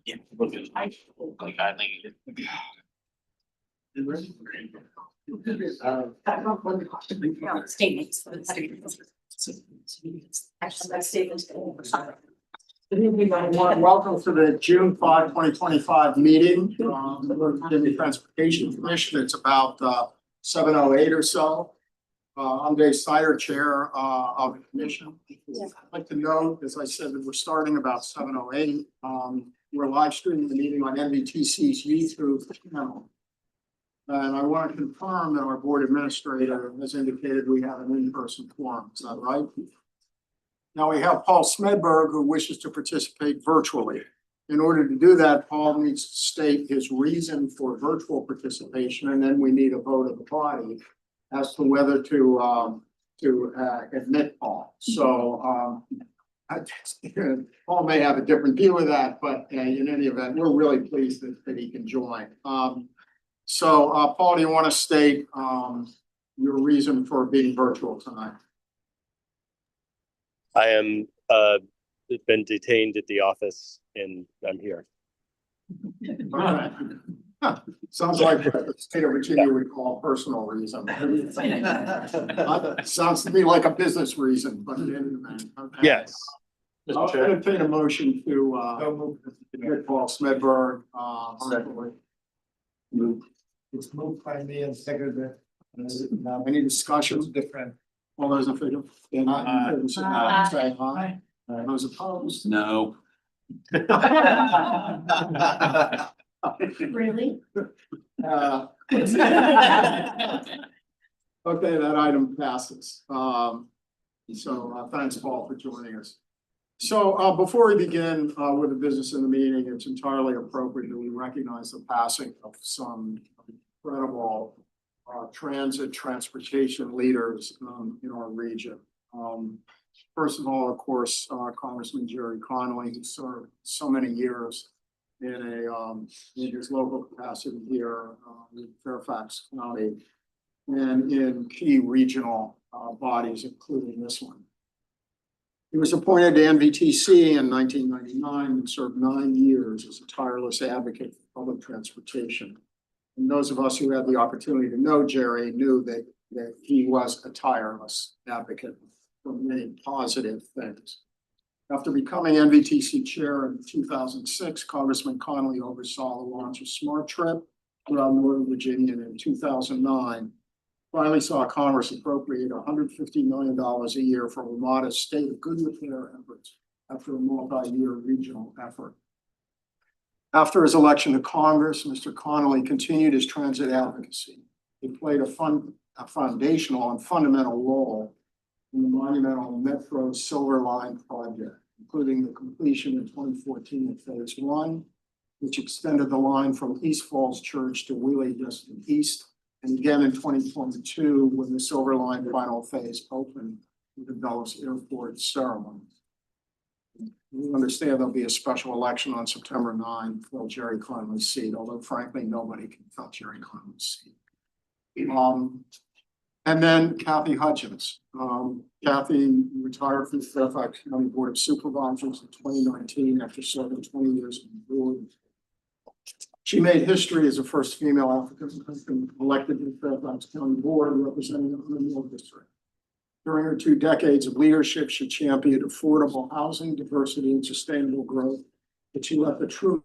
Yeah, look at high school, like I think. Statements. Actually, that statement. Good evening, everyone. Welcome to the June 5, 2025 meeting. The Transportation Commission. It's about 7:08 or so. I'm Dave Snyder, Chair of the Commission. I'd like to note, as I said, that we're starting about 7:08. We're live streaming the meeting on NVTC's YouTube channel. And I want to confirm that our board administrator has indicated we have an in-person forum. Is that right? Now we have Paul Smedberg, who wishes to participate virtually. In order to do that, Paul needs to state his reason for virtual participation, and then we need a vote of the body as to whether to admit Paul. So Paul may have a different view of that, but in any event, we're really pleased that he can join. Paul, do you want to state your reason for being virtual tonight? I am been detained at the office and I'm here. Alright. Sounds like what the state of Virginia would call personal reason. Sounds to me like a business reason, but in any event. Okay. Yes. I'll entertain a motion to admit Paul Smedberg. It's moved by me and seconded. Any discussions? Different. All those in favor? Aye. Say aye. Those opposed? No. Really? Okay, that item passes. Thanks, Paul, for joining us. So before we begin with the business in the meeting, it's entirely appropriate that we recognize the passing of some incredible transportation leaders in our region. First of all, of course, Congressman Jerry Connolly, who served so many years in his local capacity here in Fairfax County and in key regional bodies, including this one. He was appointed to NVTC in 1999 and served 9 years as a tireless advocate for public transportation. And those of us who had the opportunity to know Jerry knew that he was a tireless advocate for many positive things. After becoming NVTC chair in 2006, Congressman Connolly oversaw the launch of Smart Trip throughout Northern Virginia, and in 2009, finally saw Congress appropriate $150 million a year for a modest state of good repair efforts after a multi-year regional effort. After his election to Congress, Mr. Connolly continued his transit advocacy. He played a foundational and fundamental role in the monumental Metro Silver Line project, including the completion in 2014 of Phase 1, which extended the line from East Falls Church to Wheelie Destin East, and again in 2022 when the Silver Line final phase opened with the Dulles Airport ceremony. We understand there'll be a special election on September 9 for Jerry Connolly's seat, although frankly, nobody can fill Jerry Connolly's seat. And then Kathy Hutchins. Kathy retired from the Fairfax County Board of Supervisors in 2019 after serving 20 years on the board. She made history as the first female African elected to the Fairfax County Board representing the Middle District. During her 2 decades of leadership, she championed affordable housing, diversity, and sustainable growth, but she left a true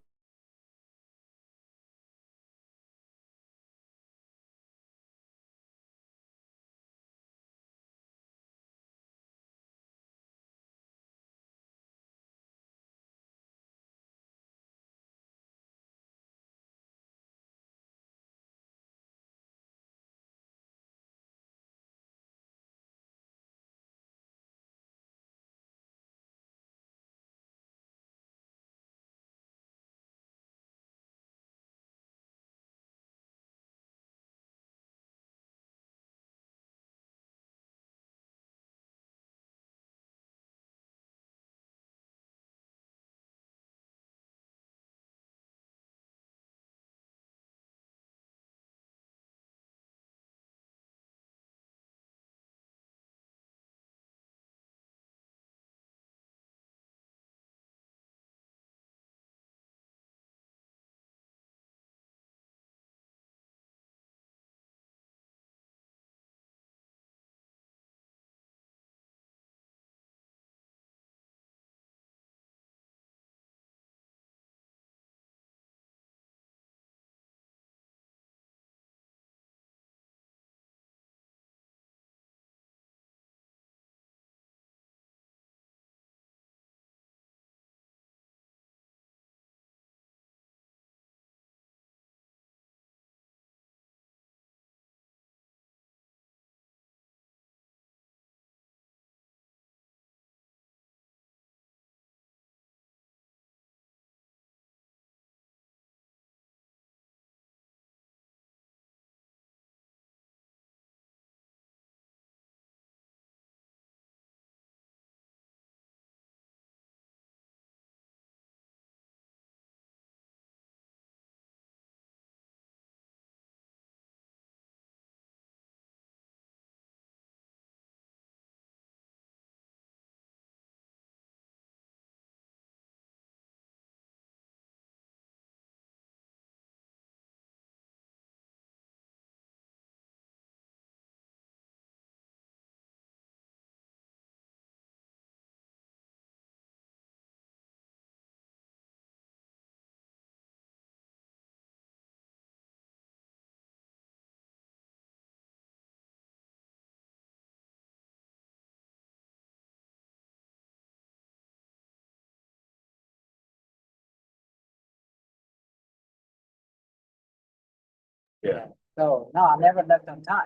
Yeah. So, no, I never left on time.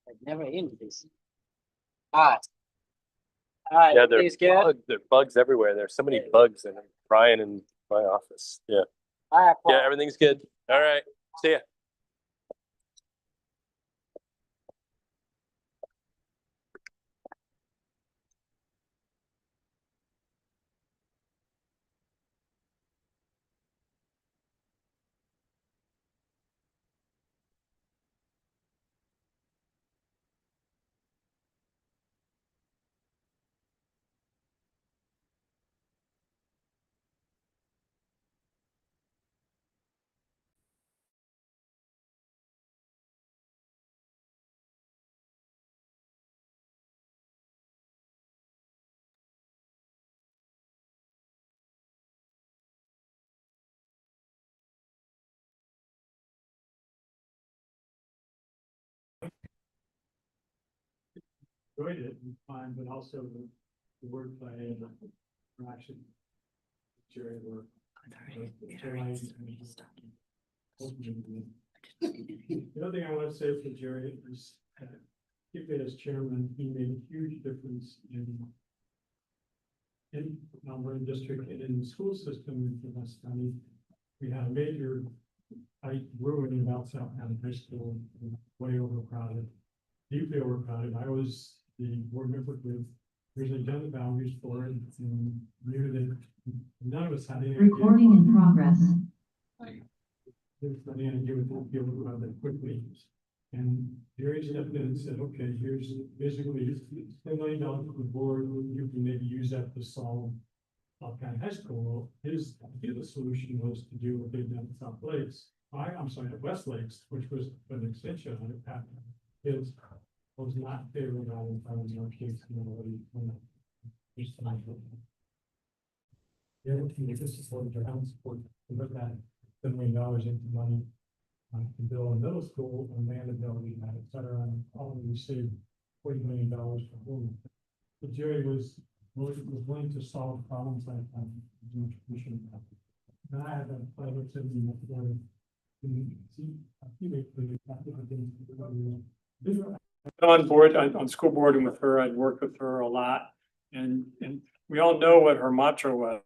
Like, never in this. Alright. Alright, Yeah, everything's good? there are bugs everywhere. There's so many bugs in Brian in my office. Yeah. Alright, Yeah, Paul. everything's good. All right. See ya. Enjoyed it and fine, but also the wordplay and the interaction. Jerry were. The other thing I want to say for Jerry is, particularly as chairman, he made a huge difference in Melbourne district and in the school system for West County. We had a major fight brewing about Southampton High School, way overcrowded, deeply overcrowded. I was the board member with originally done the boundaries for it and knew that none of us had any. Recording in progress. There's nothing I do with it, be able to run that quickly. And Jerry stepped in and said, okay, here's basically $10 million for the board, you can maybe use that to solve Southern High School. His solution was to do what they've done at South Lakes. I'm sorry, at West Lakes, which was an extension on it. His was not favoring that in front of our case. The other thing is this supported your own support to put that $10 million into money to build a middle school and land ability, et cetera, and all we received $40 million for home. But Jerry was willing to solve problems like that. And I had a pleasure of sitting with the on board, on school board and with her, I'd worked with her a lot. And we all know what her mantra was.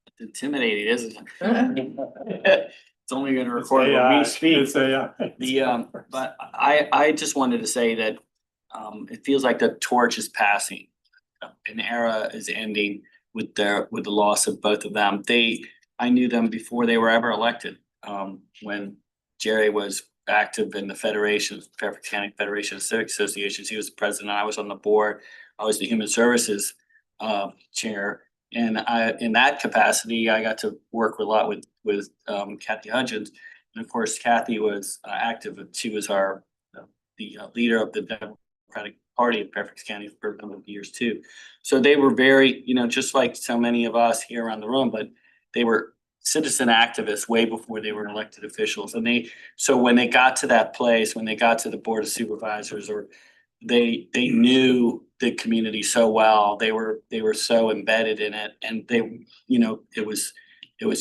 It's intimidating, isn't it? It's only gonna record when we speak. It's AI. But I just wanted to say that it feels like the torch is passing. An era is ending with the loss of both of them. I knew them before they were ever elected. When Jerry was active in the Federation, Fairfax County Federation of Civic Associations, he was the president, I was on the board, I was the Human Services chair. And in that capacity, I got to work a lot with Kathy Hudgens. And of course, Kathy was active. She was the leader of the Democratic Party in Fairfax County for a number of years too. So they were very, just like so many of us here around the room, but they were citizen activists way before they were elected officials. And so when they got to that place, when they got to the Board of Supervisors, or they knew the community so well, they were so embedded in it, and it was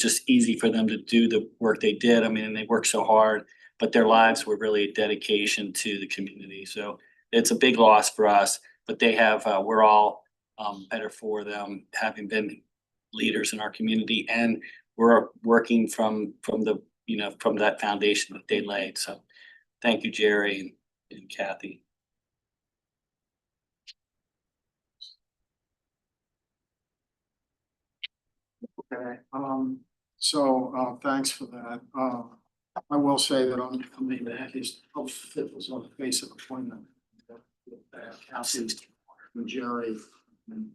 just easy for them to do the work they did. I mean, they worked so hard, but their lives were really a dedication to the community. So it's a big loss for us, but we're all better for them having been leaders in our community, and we're working from that foundation that they laid. So thank you, Jerry and Kathy. Okay, thanks for that. I will say that I'm the happiest officials on the face of appointment. Cassie and Jerry and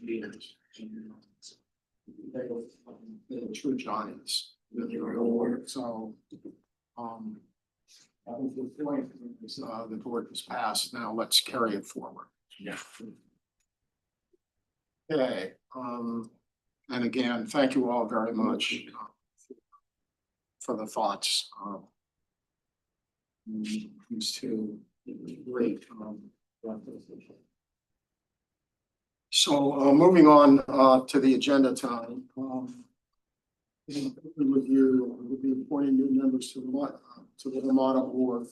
leaders. They're true giants. So, I think the point is, the board was passed. Now let's carry it forward. Yeah. Okay, and again, thank you all very much for the thoughts. These two great. So, moving on to the agenda time. Review will be appointing new members to the Ramada board.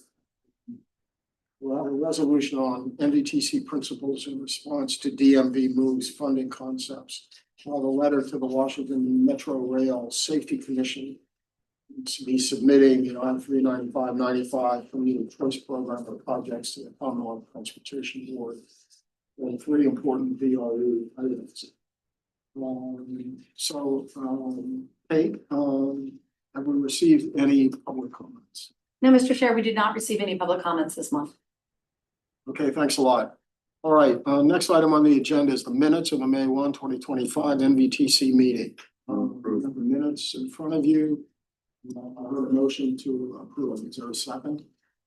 We'll have a resolution on NVTC principles in response to DMV moves funding concepts. While the letter to the Washington Metro Rail Safety Commission to be submitting, on 39595 from the choice program of projects to the Commonwealth Transportation Board. And 3 important VRU items. Kate, have we received any public comments? No, Mr. Chair, we did not receive any public comments this month. Okay, thanks a lot. All right, next item on the agenda is the minutes of the May 1, 2025 NVTC meeting. We have the minutes in front of you. I heard a motion to approve. Is there a second?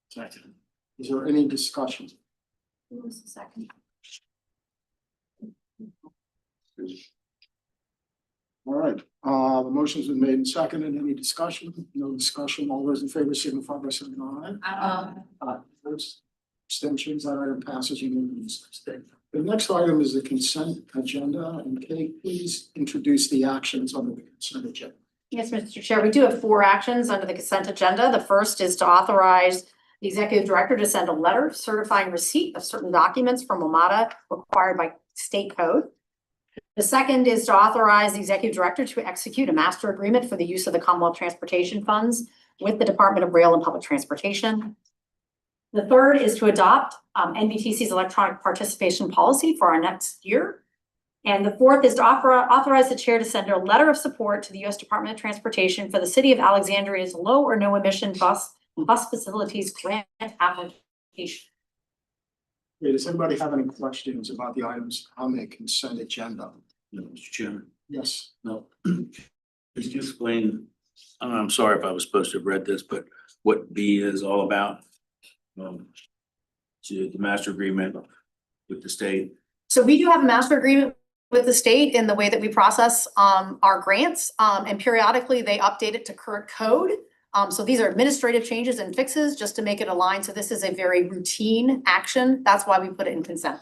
Second. Is there any discussion? Who was the second? All right, the motion's been made and seconded. Any discussion? No discussion. All those in favor signify by saying aye. Opposed? Abstentions, that item passes unanimously. The next item is the consent agenda, and Kate, please introduce the actions under the consent agenda. Yes, Mr. Chair, we do have 4 actions under the consent agenda. The first is to authorize the executive director to send a letter certifying receipt of certain documents from WMATA required by state code. The second is to authorize the executive director to execute a master agreement for the use of the Commonwealth Transportation Funds with the Department of Rail and Public Transportation. The third is to adopt NVTC's electronic participation policy for our next year. And the fourth is to authorize the chair to send a letter of support to the U.S. Department of Transportation for the City of Alexandria's low or no emission bus facilities grant application. Okay, does anybody have any questions about the items on the consent agenda? No, Mr. Chairman, Yes. no. Could you explain, I'm sorry if I was supposed to have read this, but what B is all about? To the master agreement with the state. So we do have a master agreement with the state in the way that we process our grants, and periodically they update it to current code. So these are administrative changes and fixes just to make it align. So this is a very routine action. That's why we put it in consent.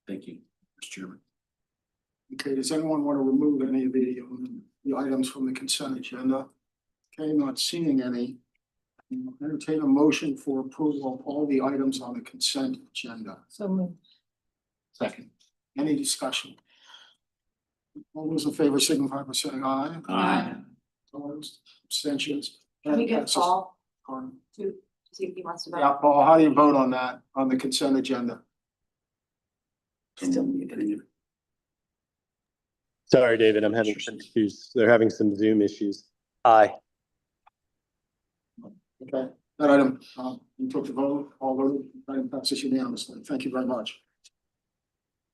Thank you, Mr. Chairman. Okay, does anyone want to remove any of the items from the consent agenda? Okay, not seeing any. Entertain a motion for approval of all the items on the consent agenda. So moved. Second. Any discussion? All those in favor signify by saying aye. Aye. Opposed, abstentions. Can we get Passes. Paul Pardon? to see if he wants to vote? Yeah, Paul, how do you vote on that, on the consent agenda? Still muted. Sorry, David, I'm having some issues. They're having some Zoom issues. Aye. Okay, that item, you took the vote, all voted, item passes unanimously. Thank you very much.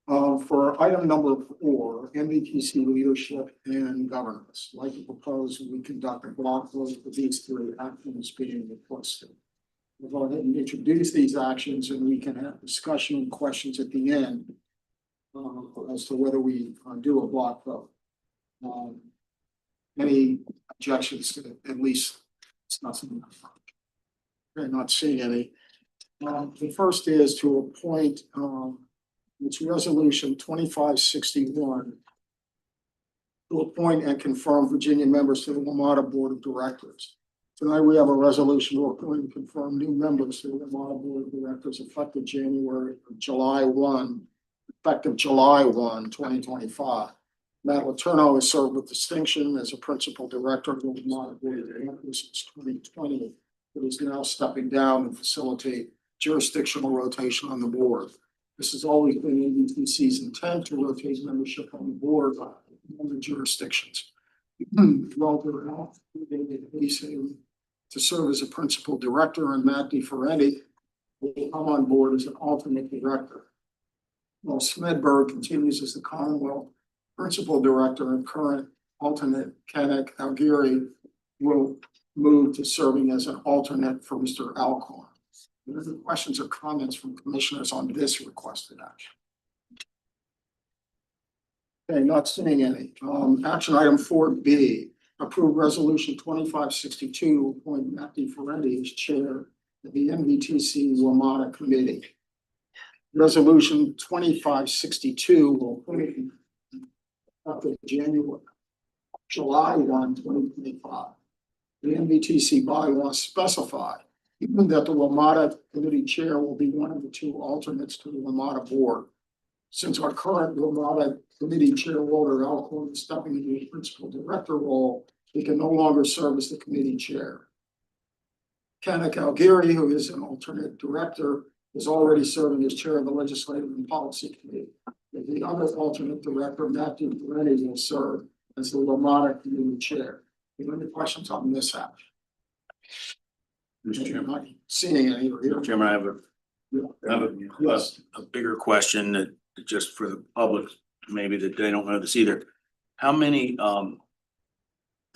For item number 4, NVTC leadership and governance, I'd like to propose we conduct a block vote for these 3 actions being requested. We'll go ahead and introduce these actions and we can have discussion and questions at the end as to whether we do a block vote. Any objections to it? At least it's not something I'm not seeing any. The first is to appoint it's resolution 2561 to appoint and confirm Virginia members to the WMATA Board of Directors. Tonight we have a resolution to appoint and confirm new members to the WMATA Board of Directors effective July 1, 2025. Matt Letourneau has served with distinction as a principal director of the WMATA Board of Directors since 2020, but is now stepping down and facilitate jurisdictional rotation on the board. This has always been NVTC's intent to rotate membership on the board in the jurisdictions. Walter Alf, David Hasey, to serve as a principal director, and Matt DeFerenti will come on board as an alternate director. While Smedberg continues as the Commonwealth Principal Director and current alternate Kenneth Algieri will move to serving as an alternate for Mr. Alcorn. Are there any questions or comments from commissioners on this requested action? Okay, not seeing any. Action item 4B, approve resolution 2562, appoint Matthew Ferretti as chair of the NVTC WMATA committee. Resolution 2562 will put it up to July 1, 2025. The NVTC bylaws specify that the WMATA committee chair will be one of the two alternates to the WMATA board. Since our current WMATA committee chair, Walter Alcorn, is stepping into the principal director role, he can no longer serve as the committee chair. Kenneth Algieri, who is an alternate director, is already serving as chair of the Legislative and Policy Committee. The other alternate director, Matthew Ferretti, will serve as the WMATA committee chair. Any questions on this action? Mr. Chairman, Not seeing any or Mr. hearing. Chairman, I have Yes. a bigger question that just for the public, maybe that they don't know this either. How many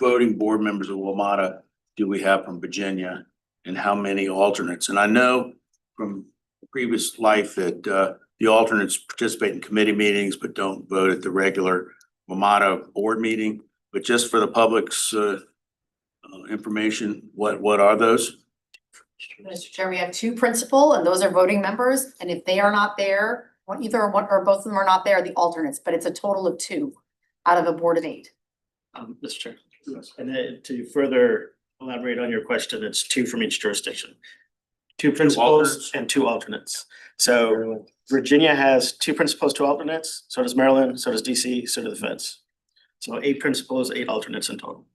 voting board members of WMATA do we have from Virginia, and how many alternates? And I know from previous life that the alternates participate in committee meetings but don't vote at the regular WMATA board meeting. But just for the public's information, what are those? Mr. Chair, we have two principal and those are voting members. And if they are not there, either one or both of them are not there, the alternates, but it's a total of 2 out of a board of 8. Mr. Chair, Yes. and then to further elaborate on your question, it's 2 from each jurisdiction. 2 principals alternates? and 2 alternates. So Virginia has 2 principals, 2 alternates, so does Maryland, so does DC, so do the feds. So 8 principals, 8 alternates in total.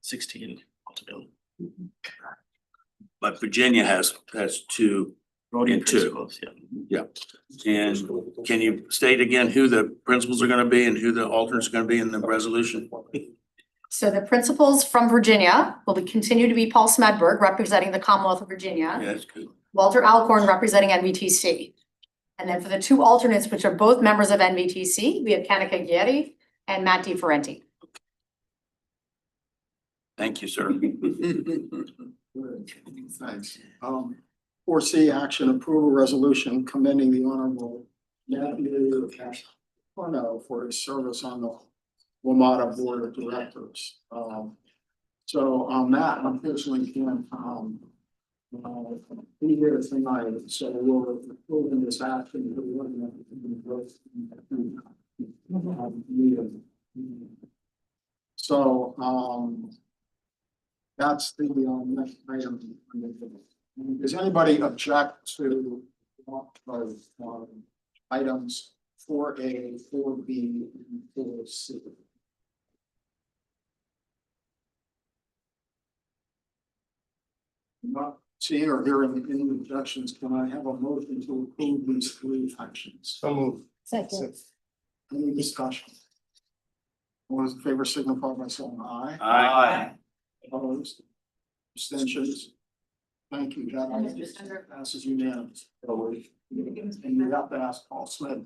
16 altogether. But Virginia has 2. Voting And 2. principals, yeah. And can you state again who the principals are gonna be and who the alternates are gonna be in the resolution? So the principals from Virginia will continue to be Paul Smedberg, representing the Commonwealth of Virginia. Yeah, that's good. Walter Alcorn, representing NVTC. And then for the 2 alternates, which are both members of NVTC, we have Kenneth Algieri and Matt DiFerenti. Thank you, sir. Thanks. 4C action approval resolution commending the Honorable Matthew Corno for his service on the WMATA Board of Directors. Matt, unfortunately can't be here tonight, so we're approving this action. That's the next item. Does anybody object to items 4A, 4B, and 4C? Not seeing or hearing any objections, can I have a motion to approve these 3 actions? So move. Second. Any discussion? All those in favor signify by saying aye. Aye. Opposed? Abstentions? Thank you, that item passes unanimous. And you have to ask Paul Smith.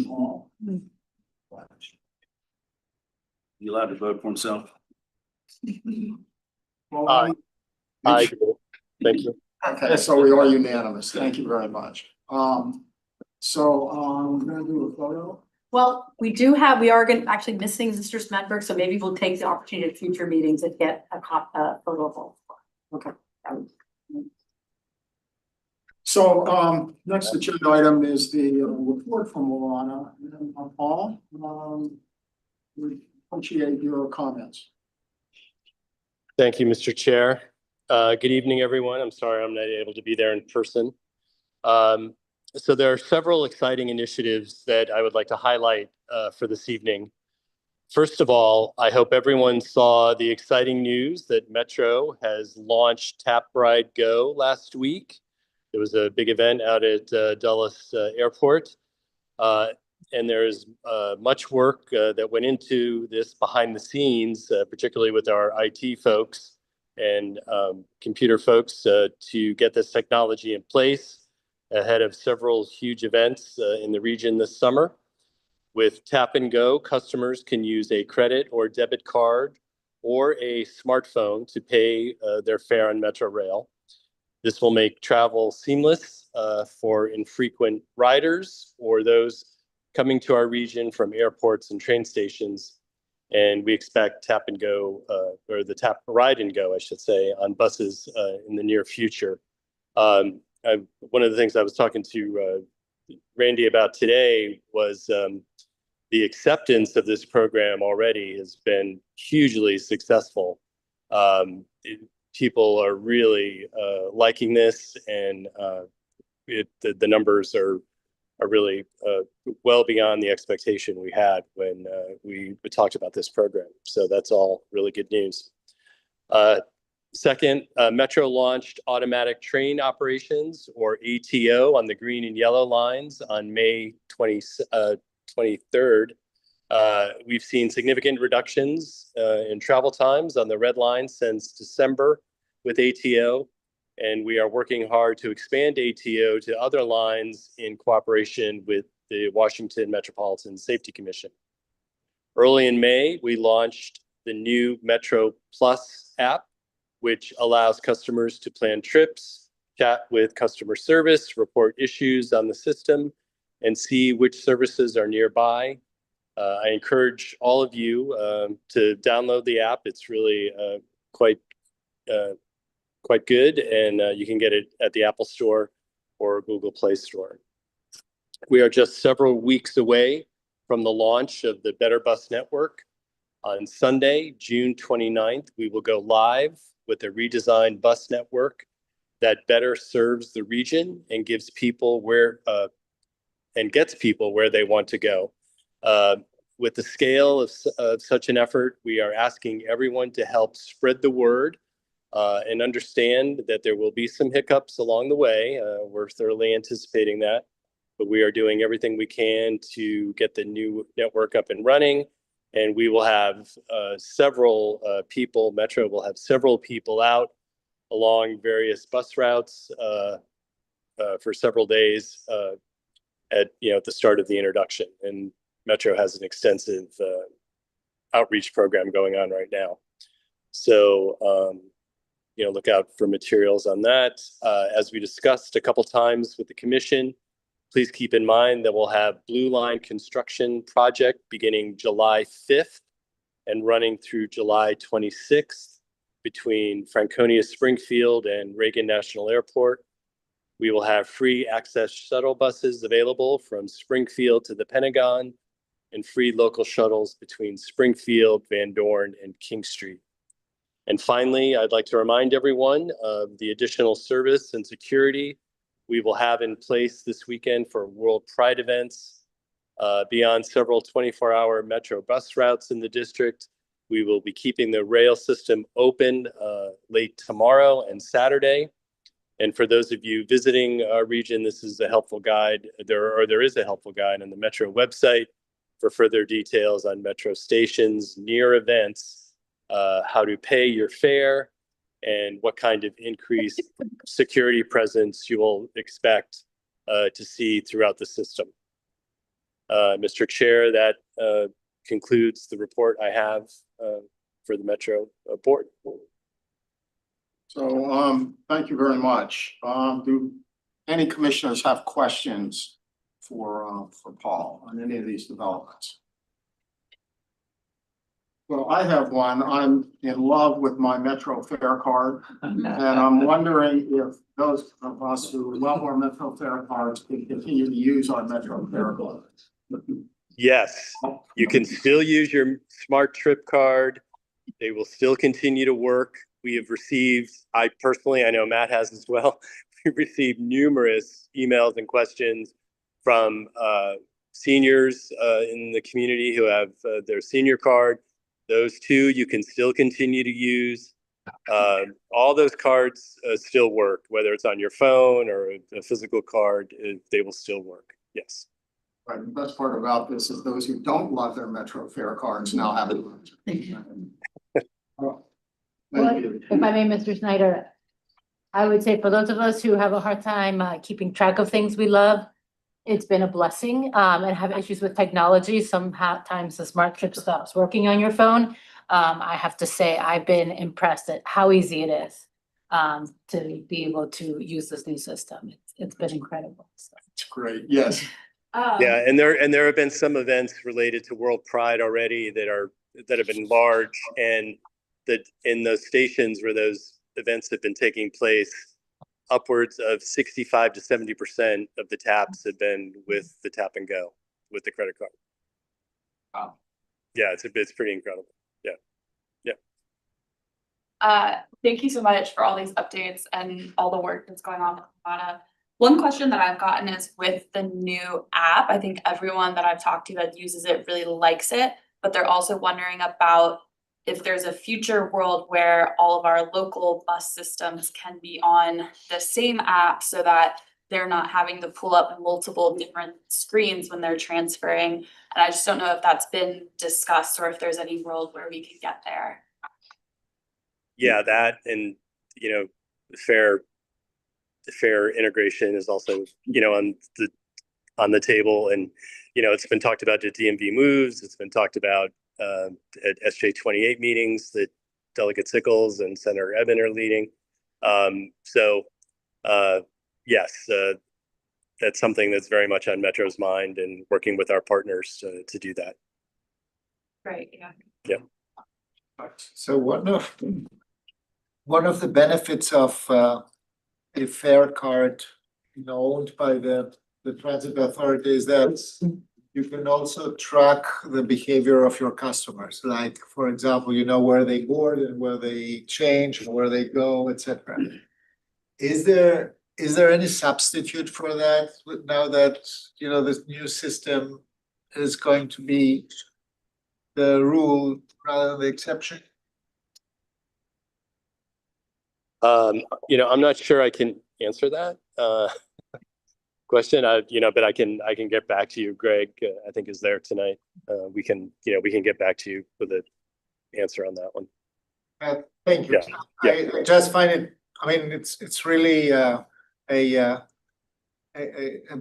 Paul. You allowed to vote for himself? Aye. Aye. Thank you. Okay, so we are unanimous. Thank you very much. We're gonna do a photo. Well, we are actually missing Mr. Smedberg, so maybe we'll take the opportunity at future meetings and get a photo of all. Okay. So, next agenda item is the report from Alana. Paul, we appreciate your comments. Thank you, Mr. Chair. Good evening, everyone. I'm sorry I'm not able to be there in person. So there are several exciting initiatives that I would like to highlight for this evening. First of all, I hope everyone saw the exciting news that Metro has launched Tap Ride Go last week. There was a big event out at Dulles Airport. And there's much work that went into this behind the scenes, particularly with our IT folks and computer folks to get this technology in place. ahead of several huge events in the region this summer. With Tap and Go, customers can use a credit or debit card or a smartphone to pay their fare on Metro Rail. This will make travel seamless for infrequent riders or those coming to our region from airports and train stations. And we expect Tap and Go, or the Tap Ride and Go, I should say, on buses in the near future. One of the things I was talking to Randy about today was the acceptance of this program already has been hugely successful. People are really liking this, and the numbers are really well beyond the expectation we had when we talked about this program. So that's all really good news. Second, Metro launched automatic train operations, or ATO, on the green and yellow lines on May 23rd. We've seen significant reductions in travel times on the red line since December with ATO, and we are working hard to expand ATO to other lines in cooperation with the Washington Metropolitan Safety Commission. Early in May, we launched the new Metro Plus app, which allows customers to plan trips, chat with customer service, report issues on the system, and see which services are nearby. I encourage all of you to download the app. It's really quite good, and you can get it at the Apple Store or Google Play Store. We are just several weeks away from the launch of the Better Bus Network. On Sunday, June 29th, we will go live with a redesigned bus network that better serves the region and gives people gets people where they want to go. With the scale of such an effort, we are asking everyone to help spread the word and understand that there will be some hiccups along the way. We're thoroughly anticipating that, but we are doing everything we can to get the new network up and running. And we will have several people, Metro will have several people out along various bus routes for several days at the start of the introduction. And Metro has an extensive outreach program going on right now. So, look out for materials on that. As we discussed a couple times with the commission, please keep in mind that we'll have Blue Line construction project beginning July 5th and running through July 26th between Franconia Springfield and Reagan National Airport. We will have free access shuttle buses available from Springfield to the Pentagon and free local shuttles between Springfield, Van Dorn, and King Street. And finally, I'd like to remind everyone of the additional service and security we will have in place this weekend for World Pride events. Beyond several 24-hour Metro bus routes in the district, we will be keeping the rail system open late tomorrow and Saturday. And for those of you visiting our region, this is a helpful guide. There is a helpful guide on the Metro website for further details on Metro stations, near events, how to pay your fare, and what kind of increased security presence you will expect to see throughout the system. Mr. Chair, that concludes the report I have for the Metro board. So thank you very much. Do any commissioners have questions for Paul on any of these developments? Well, I have one. I'm in love with my Metro fare card, and I'm wondering if those of us who love our Metro fare cards can continue to use our Metro fare cards. Yes, you can still use your Smart Trip card. They will still continue to work. We have received, I know Matt has as well, we've received numerous emails and questions from seniors in the community who have their senior card. Those two you can still continue to use. All those cards still work, whether it's on your phone or a physical card, they will still work, yes. Right, the best part about this is those who don't love their Metro fare cards now have it. Well, if I may, Mr. Snyder, I would say for those of us who have a hard time keeping track of things we love, it's been a blessing and have issues with technology. Sometimes the smart trip stops working on your phone. I have to say, I've been impressed at how easy it is to be able to use this new system. It's been incredible. So. It's great, yes. Yeah, and there have been some events related to World Pride already that have been large, and that in those stations where those events have been taking place, upwards of 65 to 70% of the taps have been with the tap and go with the credit card. Wow. Yeah, it's pretty incredible. Yeah. Thank you so much for all these updates and all the work that's going on with Nevada. One question that I've gotten is with the new app, I think everyone that I've talked to that uses it really likes it, but they're also wondering about if there's a future world where all of our local bus systems can be on the same app so that they're not having to pull up multiple different screens when they're transferring. And I just don't know if that's been discussed or if there's any world where we could get there. Yeah, that, and fair integration is also on the table, and it's been talked about at DMV Moves. It's been talked about at SJ28 meetings that Delegate Sickles and Senator Eben are leading. Yes, that's something that's very much on Metro's mind, and working with our partners to do that. Right, yeah. Yeah. So one of the benefits of a fare card, owned by the transit authority is that you can also track the behavior of your customers. Like, for example, where they board and where they change and where they go, etc. Is there any substitute for that now that this new system is going to be the rule rather than the exception? I'm not sure I can answer that question. But I can get back to you. Greg, I think, is there tonight. We can get back to you with an answer on that one. Thank you. Yeah. I just find it. I mean, it's really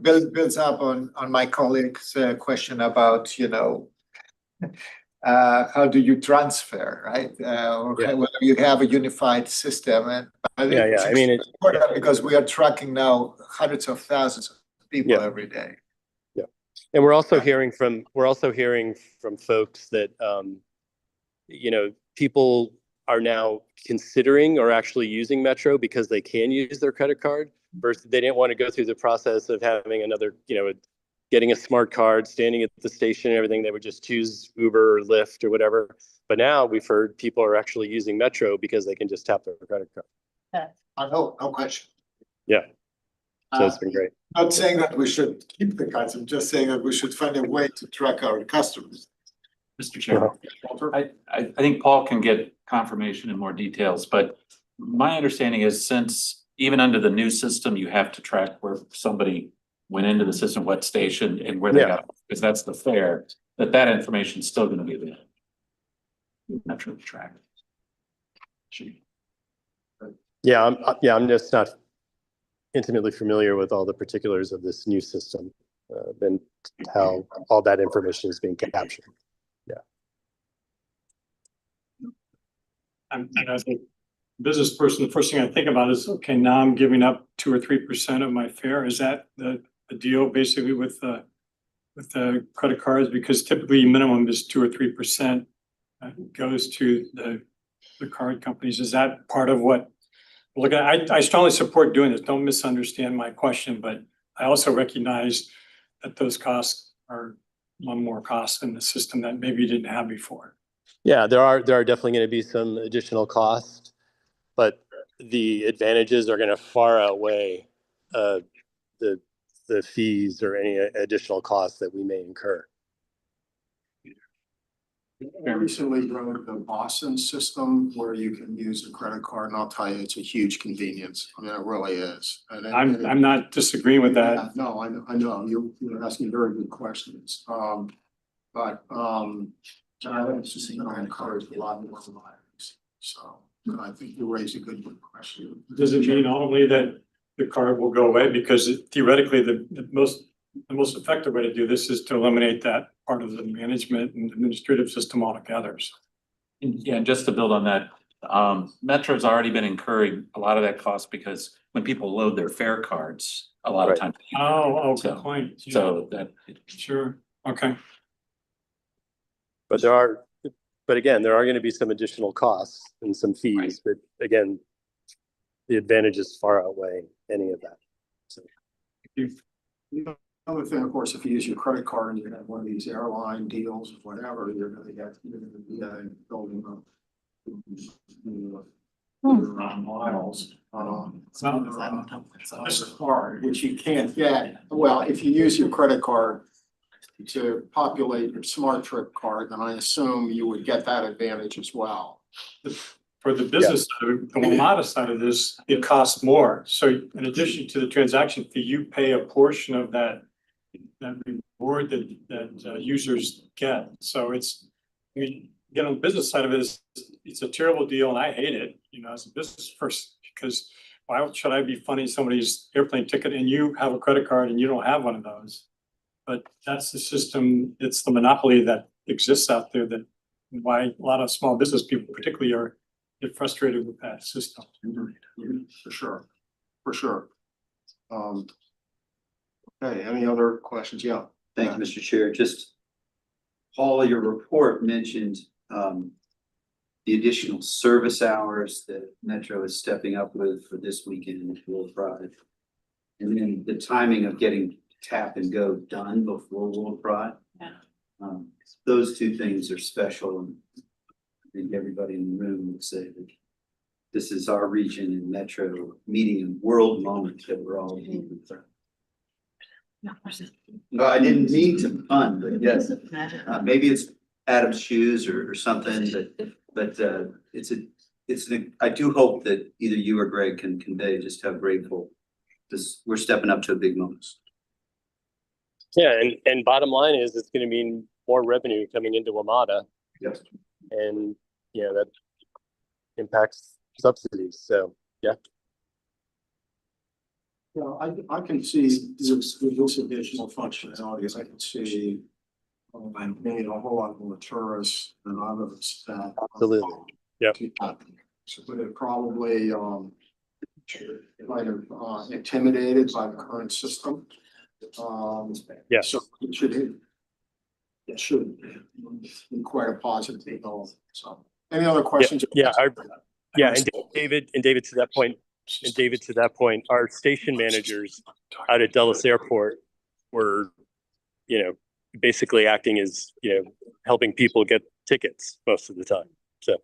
builds up on my colleague's question about how do you transfer, right? Or whether you have a unified system. And I think it's important because we are tracking now hundreds of thousands of people every day. Yeah, and we're also hearing from folks that people are now considering or actually using Metro because they can use their credit card versus they didn't want to go through the process of having another, getting a smart card, standing at the station and everything. They would just choose Uber or Lyft or whatever. But now we've heard people are actually using Metro because they can just tap their credit card. No question. Yeah. So it's been great. I'm not saying that we should keep the cards. I'm just saying that we should find a way to track our customers. Mr. Chairman, I think Paul can get confirmation and more details, but my understanding is since even under the new system, you have to track where somebody went into the system, what station and where they got, because that's the fare, that information is still going to be there. Metro track. I'm just not intimately familiar with all the particulars of this new system and how all that information is being captured. As a business person, the first thing I think about is, okay, now I'm giving up 2 or 3% of my fare. Is that the deal basically with the credit cards? Because typically minimum is 2 or 3% goes to the card companies. Is that part of what? Look, I strongly support doing this. Don't misunderstand my question, but I also recognize that those costs are one more cost in the system that maybe you didn't have before. Yeah, there are definitely going to be some additional costs, but the advantages are going to far outweigh the fees or any additional costs that we may incur. I recently wrote the Boston system where you can use a credit card, and I'll tell you, it's a huge convenience. I mean, it really is. And I'm not disagreeing with that. Yeah, no, I know you're asking very good questions. It's just encourage a lot more lives. So I think you raised a good question. Does it mean only that the card will go away? Because theoretically, the most effective way to do this is to eliminate that part of the management and administrative system altogether. So Yeah, and just to build on that, Metro's already been incurring a lot of that cost because when people load their fare cards, a lot of Right. times. Oh, good So- point. Yeah, So that, sure, okay. But again, there are gonna be some additional costs and some fees, but again, the advantages far outweigh any of that. So, Another thing, of course, if you use your credit card and you have one of these airline deals, whatever, you're gonna be building up. Miles, this card, which you can't get, well, if you use your credit card to populate your smart trip card, then I assume you would get that advantage as well. For the business, side, the WMATA side of this, it costs more. So in addition to the transaction fee, you pay a portion of that reward that users get. So it's, I mean, again, on the business side of it, it's a terrible deal and I hate it, you know, as a business person, because why should I be funding somebody's airplane ticket and you have a credit card and you don't have one of those? But that's the system, it's the monopoly that exists out there, that why a lot of small business people particularly get frustrated with that system. For sure, for sure. Okay, any other questions? Yeah. Thank you, Mr. Chair. Just, Paul, your report mentioned the additional service hours that Metro is stepping up with for this weekend in World Pride. And then the timing of getting tap and go done before World Pride. Yeah. Those two things are special, and I think everybody in the room would say that this is our region and Metro meeting a world moment that we're all looking for. No, I didn't mean to pun, but yes, maybe it's Adam's shoes or something, but I do hope that either you or Greg can convey just how grateful we're stepping up to a big moment. yeah, and bottom line is it's gonna mean more revenue coming into WMATA. Yes. And, you know, that impacts subsidies, so, yeah. Yeah, I can see this additional functionality, as I can see. Being a whole lot more tourists than others that. Absolutely. Yep. So they're probably kind of intimidated by the current system. Yeah. So it should be quite a positive development. So any other questions? Yeah, and David, to that point, our station managers out at Dulles Airport were, you know, basically acting as, you know, helping people get tickets most of the time. So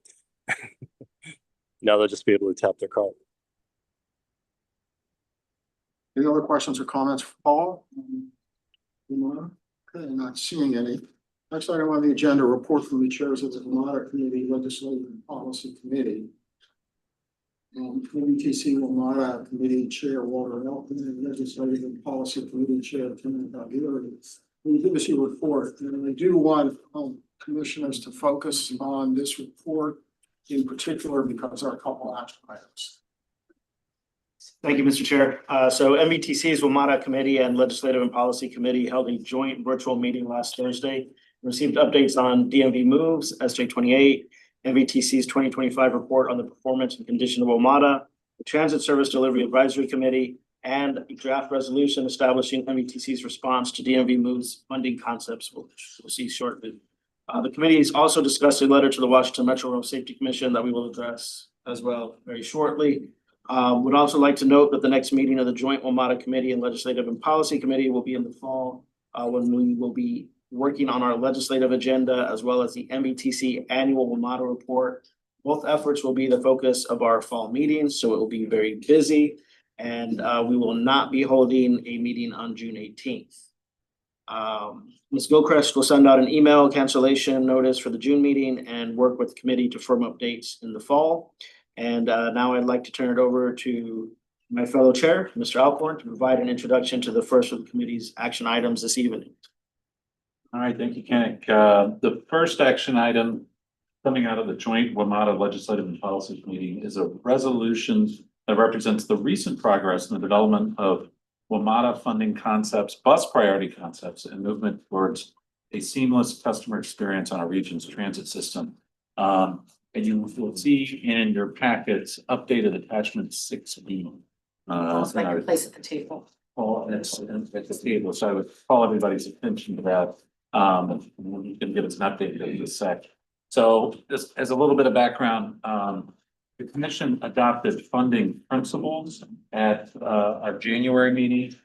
now they'll just be able to tap their card. Any other questions or comments for Paul? Okay, not seeing any. Next item on the agenda, report from the chairs of the WMATA Committee, Legislative and Policy Committee. NVTC WMATA Committee Chair Walter Elton and Legislative and Policy Committee Chair Tim Daguerre. We give us your report, and I do want commissioners to focus on this report in particular because there are a couple action items. Thank you, Mr. Chair. So NVTC's WMATA Committee and Legislative and Policy Committee held a joint virtual meeting last Thursday. Received updates on DMV moves, SJ28, NVTC's 2025 report on the performance and condition of WMATA, the Transit Service Delivery Advisory Committee, and a draft resolution establishing NVTC's response to DMV moves funding concepts, we'll see shortly. The committee has also discussed a letter to the Washington Metro Road Safety Commission that we will address as well very shortly. Would also like to note that the next meeting of the joint WMATA Committee and Legislative and Policy Committee will be in the fall, when we will be working on our legislative agenda as well as the NVTC annual WMATA report. Both efforts will be the focus of our fall meetings, so it will be very busy. And we will not be holding a meeting on June 18th. Ms. Gilchrist will send out an email cancellation notice for the June meeting and work with the committee to firm up dates in the fall. And now I'd like to turn it over to my fellow chair, Mr. Alcorn, to provide an introduction to the first of the committee's action items this evening. all right, thank you, Kenick. The first action item coming out of the joint WMATA Legislative and Policy Meeting is a resolution that represents the recent progress in the development of WMATA funding concepts, bus priority concepts, and movement towards a seamless customer experience on our region's transit system. And you will see in your packets updated attachment 6B. Almost like your place at the table. Well, it's at the table, so I would call everybody's attention to that. You can give us an update in a sec. So just as a little bit of background, the commission adopted funding principles at our January meeting.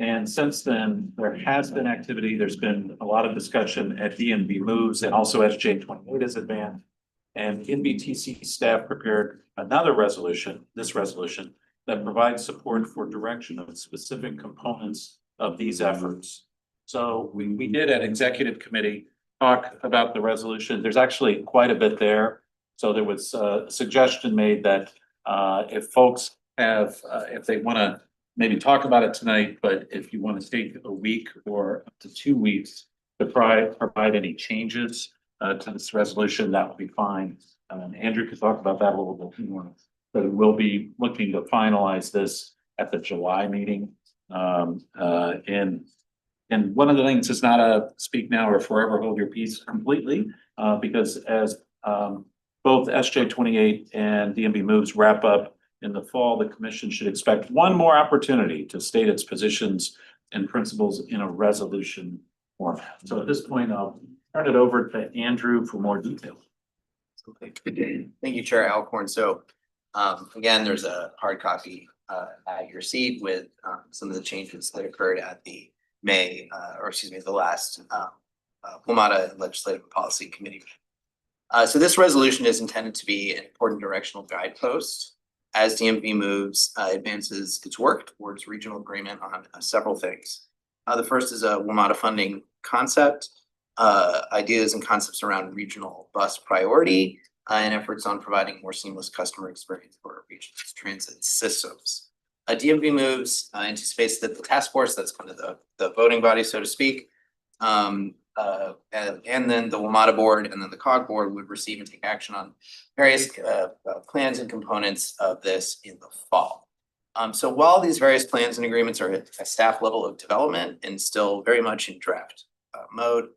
And since then, there has been activity. There's been a lot of discussion at DNV Moves and also SJ28 is advanced. And NVTC staff prepared another resolution, this resolution, that provides support for direction of specific components of these efforts. So we did at executive committee talk about the resolution. There's actually quite a bit there. So there was a suggestion made that if folks have, if they want to maybe talk about it tonight, but if you want to take a week or up to 2 weeks to provide any changes to this resolution, that would be fine. Andrew could talk about that a little bit more, but we'll be looking to finalize this at the July meeting. And one of the things is not a speak now or forever hold your peace completely, because as both SJ28 and DNV Moves wrap up in the fall, the commission should expect one more opportunity to state its positions and principles in a resolution format. So at this point, I'll turn it over to Andrew for more detail. Thank you, Chair Alcorn. So again, there's a hard copy at your seat with some of the changes that occurred at the the last WMATA Legislative and Policy Committee. So this resolution is intended to be an important directional guidepost as DMV Moves advances its work towards regional agreement on several things. The first is a WMATA funding concept, ideas and concepts around regional bus priority, and efforts on providing more seamless customer experience for our region's transit systems. DMV Moves anticipates that the task force, that's kind of the voting body, so to speak, and then the WMATA board and then the COG board would receive and take action on various plans and components of this in the fall. So while these various plans and agreements are at a staff level of development and still very much in draft mode,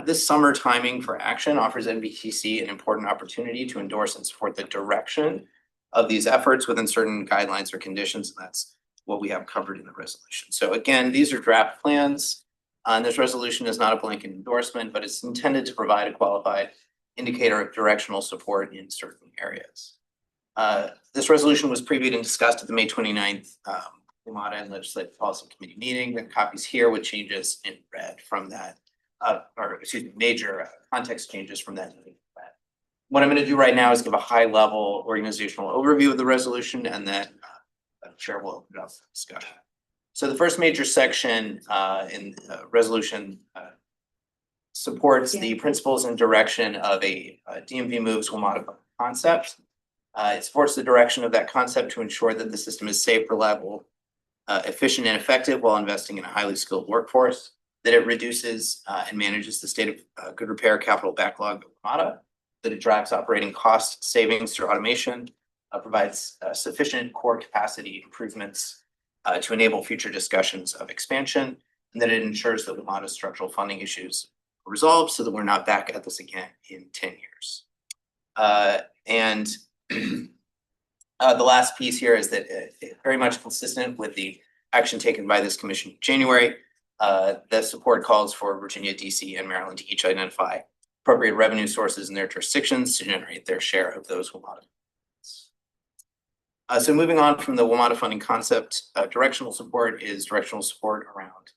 this summer timing for action offers NVTC an important opportunity to endorse and support the direction of these efforts within certain guidelines or conditions, and that's what we have covered in the resolution. So again, these are draft plans, and this resolution is not a blanket endorsement, but it's intended to provide a qualified indicator of directional support in certain areas. This resolution was previewed and discussed at the May 29th WMATA and Legislative Policy Committee meeting. The copies here with changes in red from that, major context changes from that meeting. What I'm going to do right now is give a high-level organizational overview of the resolution, and then the chair will open it up for discussion. So the first major section in the resolution supports the principles and direction of a DMV Moves WMATA concept. It supports the direction of that concept to ensure that the system is safe, reliable, efficient, and effective while investing in a highly skilled workforce, that it reduces and manages the state of good repair capital backlog of WMATA, that it drives operating cost savings through automation, provides sufficient core capacity improvements to enable future discussions of expansion, and that it ensures that WMATA's structural funding issues are resolved so that we're not back at this again in 10 years. The last piece here is that very much consistent with the action taken by this commission in January, the support calls for Virginia, DC, and Maryland to each identify appropriate revenue sources in their jurisdictions to generate their share of those WMATA. So moving on from the WMATA funding concept, directional support is directional support around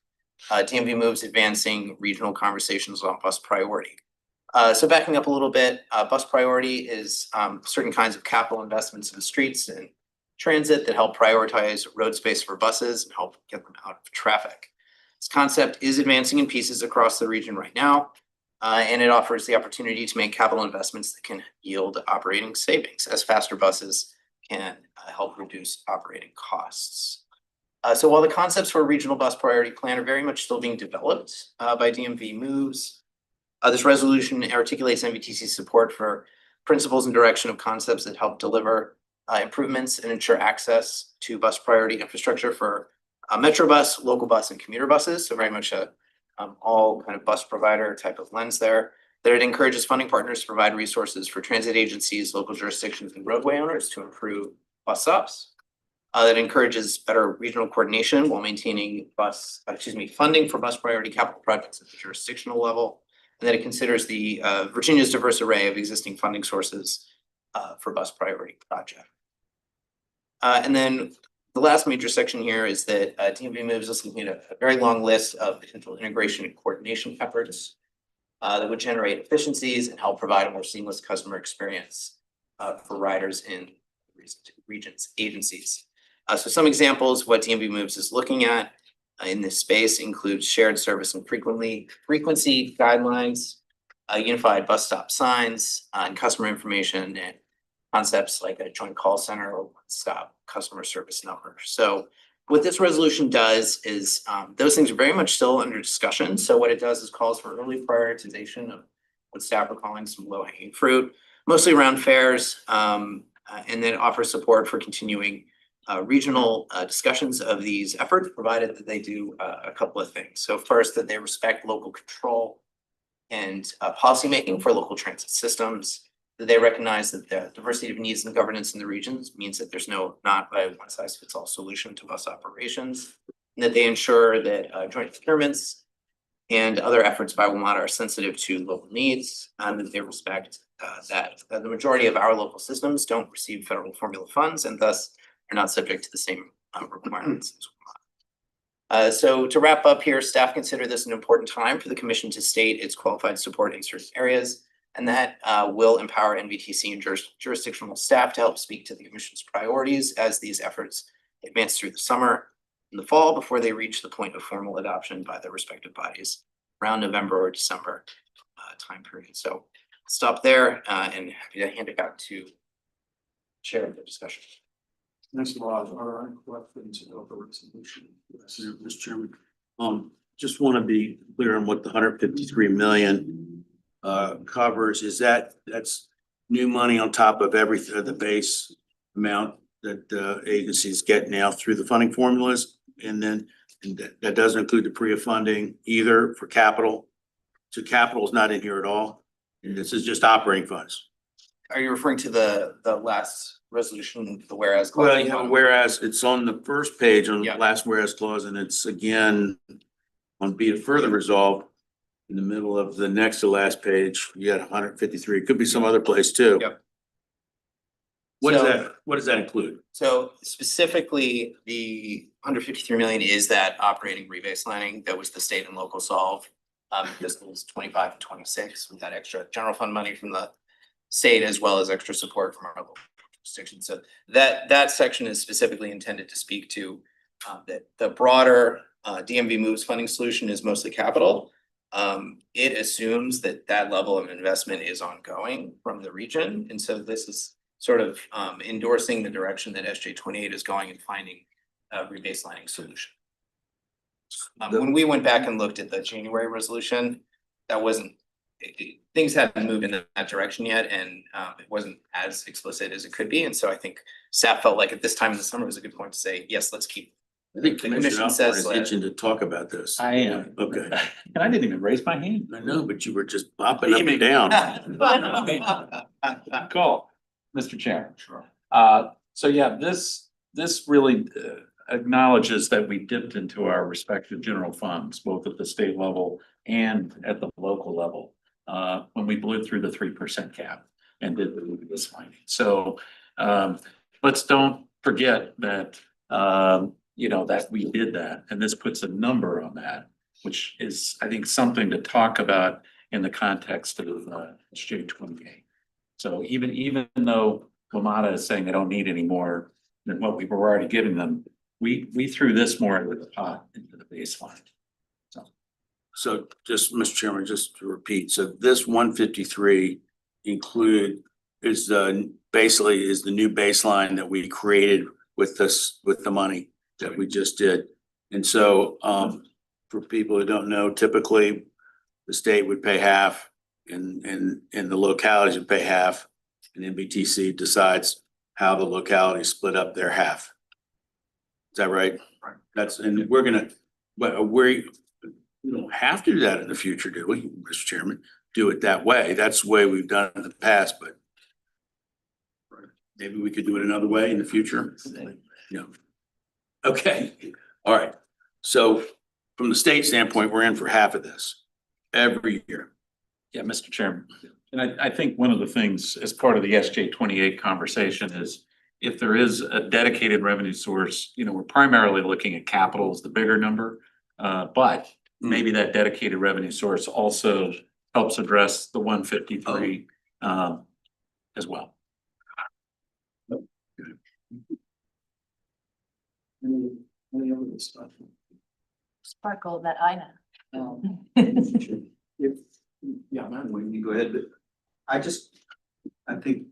DMV Moves advancing regional conversations on bus priority. So backing up a little bit, bus priority is certain kinds of capital investments in the streets and transit that help prioritize road space for buses and help get them out of traffic. This concept is advancing in pieces across the region right now, and it offers the opportunity to make capital investments that can yield operating savings as faster buses can help reduce operating costs. So while the concepts for a regional bus priority plan are very much still being developed by DMV Moves, This resolution articulates NVTC support for principles and direction of concepts that help deliver improvements and ensure access to bus priority infrastructure for metro bus, local bus, and commuter buses. So very much a all kind of bus provider type of lens there. That it encourages funding partners to provide resources for transit agencies, local jurisdictions, and roadway owners to improve bus stops. That encourages better regional coordination while maintaining funding for bus priority capital projects at the jurisdictional level. And that it considers the Virginia's diverse array of existing funding sources for bus priority project. And then the last major section here is that DMV moves us looking at a very long list of potential integration and coordination efforts that would generate efficiencies and help provide a more seamless customer experience for riders in regions, agencies. So some examples of what DMV moves is looking at in this space includes shared service and frequency guidelines, unified bus stop signs, and customer information, and concepts like a joint call center or one-stop customer service number. So what this resolution does is those things are very much still under discussion. So what it does is calls for early prioritization of what staff are calling some low-hanging fruit, mostly around fares, and then offers support for continuing regional discussions of these efforts, provided that they do a couple of things. So first, that they respect local control and policymaking for local transit systems, that they recognize that the diversity of needs and governance in the regions means that there's not a one-size-fits-all solution to bus operations, and that they ensure that joint procurements and other efforts by WMATA are sensitive to local needs, and that they respect that the majority of our local systems don't receive federal formula funds and thus are not subject to the same requirements as WMATA. So to wrap up here, staff consider this an important time for the commission to state its qualified support in certain areas, and that will empower NVTC and jurisdictional staff to help speak to the commission's priorities as these efforts advance through the summer and the fall before they reach the point of formal adoption by their respective bodies around November or December time period. So I'll stop there and happy to hand it back to chair of the discussion. Thanks a lot. All right, questions about the resolution? Yes, Mr. Chairman. Just want to be clear on what the 153 million covers. Is that's new money on top of everything, the base amount that agencies get now through the funding formulas, and then that doesn't include the PREA funding either for capital. So capital is not in here at all. This is just operating funds. Are you referring to the last resolution, the whereas clause? Well, you have a whereas, it's on the first page on the Yeah. last whereas clause, and it's again on be it further resolved in the middle of the next to last page. You got 153. It could be some other place too. Yep. What So- does that include? So specifically, the 153 million is that operating rebaselining that was the state and local solve. Fiscals 25 and 26 with that extra general fund money from the state as well as extra support from our local jurisdiction. So that section is specifically intended to speak to that the broader DMV moves funding solution is mostly capital. It assumes that level of investment is ongoing from the region, and so this is sort of endorsing the direction that SJ 28 is going in finding a rebaselining solution. When we went back and looked at the January resolution, that wasn't, things hadn't moved in that direction yet, and it wasn't as explicit as it could be. And so I think staff felt like at this time in the summer was a good point to say, yes, let's keep. I think The commission Commissioner says Alcorn is itching to talk about this. I am. Okay. And I didn't even raise my hand. I know, but you were just popping up and down. Cool, Mr. Chair. Sure. So yeah, this really acknowledges that we dipped into our respective general funds, both at the state level and at the local level, when we blew through the 3% cap and did this finding. So let's don't forget that that we did that, and this puts a number on that, which is, I think, something to talk about in the context of SJ 28. So even though WMATA is saying they don't need any more than what we were already giving them, we threw this more into the pot, into the baseline. So just, Mr. Chairman, just to repeat, so this 153 is basically the new baseline that we created with the money that we just did. And so for people who don't know, typically the state would pay half and the localities would pay half, and NVTC decides how the localities split up their half. Is that right? Right. That's, and we're gonna, but we don't have to do that in the future, do we, Mr. Chairman? Do it that way. That's the way we've done it in the past, but maybe we could do it another way in the future. Yeah. Okay, all right. So from the state standpoint, we're in for half of this every year. Yeah, Mr. Chairman. And I think one of the things as part of the SJ 28 conversation is if there is a dedicated revenue source, you know, we're primarily looking at capital as the bigger number. But maybe that dedicated revenue source also helps address the 153 as well. Any other discussion? Sparkle that I know. If, yeah, man, When you go ahead, but I think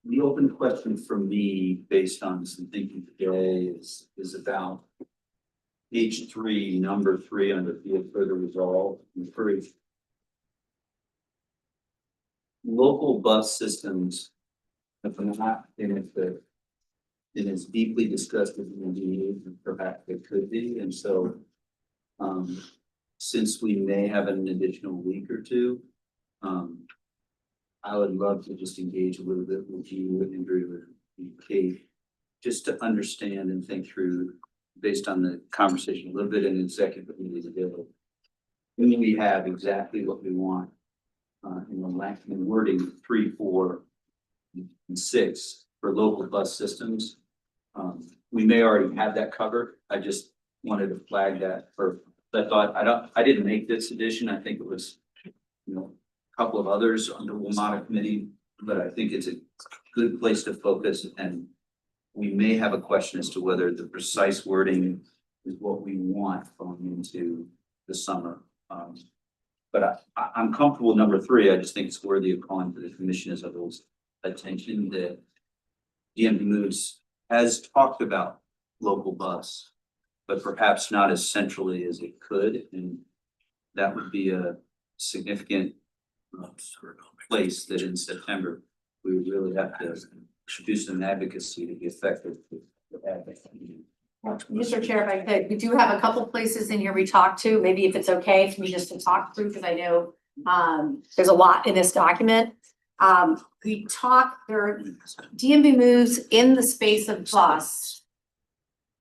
the open question for me, based on some thinking today, is about page 3, number 3 under field further resolve, encourage local bus systems, if not, and if the it is deeply discussed with the engineers, and perhaps it could be, and so since we may have an additional week or two, I would love to just engage a little bit with you, Andrew, and Kate, just to understand and think through, based on the conversation, a little bit in executive meetings ago. When we have exactly what we want in the wording 3, 4, and 6 for local bus systems. We may already have that covered. I just wanted to flag that for, I thought, I didn't make this edition. I think it was, a couple of others on the WMATA committee, but I think it's a good place to focus, and we may have a question as to whether the precise wording is what we want going into the summer. But I'm comfortable with number 3. I just think it's worthy of calling for the commission as a whole attention that DMV Moves has talked about local bus, but perhaps not as centrally as it could, and that would be a significant place that in September we would really have to do some advocacy to be effective. Mr. Chair, if I could, we do have a couple places in here we talked to, maybe if it's okay for me just to talk through, because I know there's a lot in this document. We talk, there, DMV Moves in the space of bus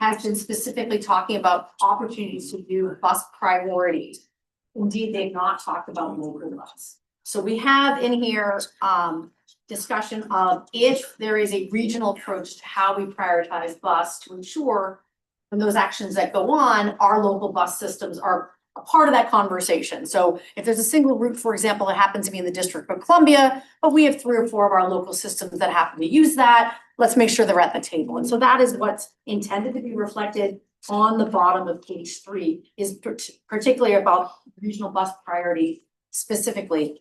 has been specifically talking about opportunities to do bus priorities. Indeed, they've not talked about local bus. So we have in here discussion of if there is a regional approach to how we prioritize bus to ensure when those actions that go on, our local bus systems are a part of that conversation. So if there's a single route, for example, that happens to be in the District of Columbia, but we have 3 or 4 of our local systems that happen to use that, let's make sure they're at the table. And so that is what's intended to be reflected on the bottom of page 3, is particularly about regional bus priority specifically.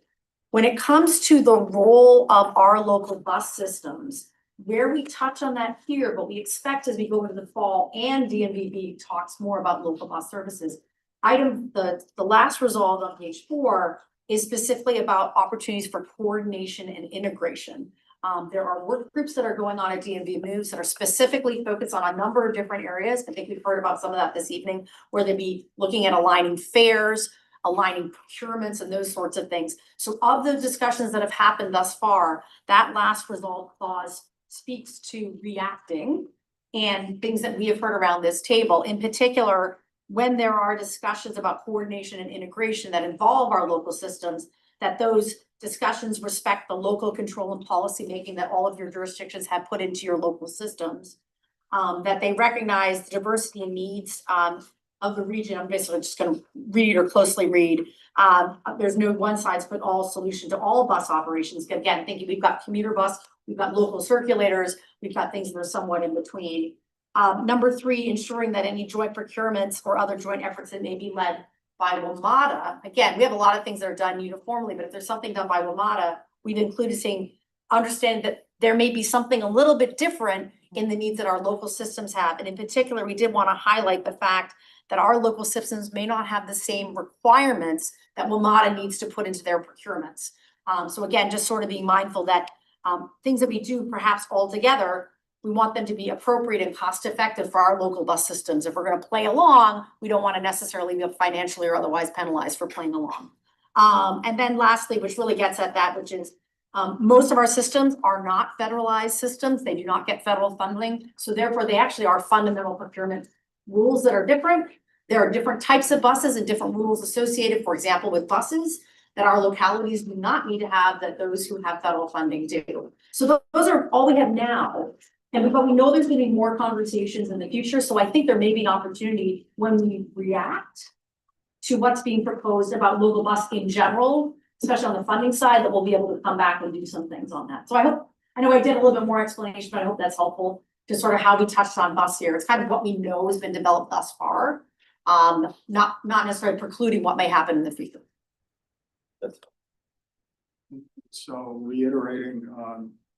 When it comes to the role of our local bus systems, where we touch on that here, but we expect as we go into the fall and DMVB talks more about local bus services. The last resolve on page 4 is specifically about opportunities for coordination and integration. There are work groups that are going on at DMV Moves that are specifically focused on a number of different areas. I think we've heard about some of that this evening, where they'll be looking at aligning fares, aligning procurements, and those sorts of things. So of the discussions that have happened thus far, that last resolve clause speaks to reacting and things that we have heard around this table. In particular, when there are discussions about coordination and integration that involve our local systems, that those discussions respect the local control and policy making that all of your jurisdictions have put into your local systems, that they recognize the diversity and needs of the region. I'm basically just going to read or closely read. There's no one size fit all solution to all bus operations. Again, thinking we've got commuter bus, we've got local circulators, we've got things that are somewhat in between. Number 3, ensuring that any joint procurements or other joint efforts that may be led by WMATA. Again, we have a lot of things that are done uniformly, but if there's something done by WMATA, we've included saying, understand that there may be something a little bit different in the needs that our local systems have. And in particular, we did want to highlight the fact that our local citizens may not have the same requirements that WMATA needs to put into their procurements. So again, just sort of being mindful that things that we do perhaps all together, we want them to be appropriate and cost effective for our local bus systems. If we're gonna play along, we don't want to necessarily be financially or otherwise penalized for playing along. And then lastly, which really gets at that, which is most of our systems are not federalized systems. They do not get federal funding. So therefore, they actually are fundamental procurement rules that are different. There are different types of buses and different rules associated, for example, with buses that our localities do not need to have that those who have federal funding do. So those are all we have now. But we know there's gonna be more conversations in the future. So I think there may be an opportunity when we react to what's being proposed about local bus in general, especially on the funding side, that we'll be able to come back and do some things on that. So I know I did a little bit more explanation, but I hope that's helpful to sort of how we touched on bus here. It's kind of what we know has been developed thus far, not necessarily precluding what may happen in the future. So reiterating,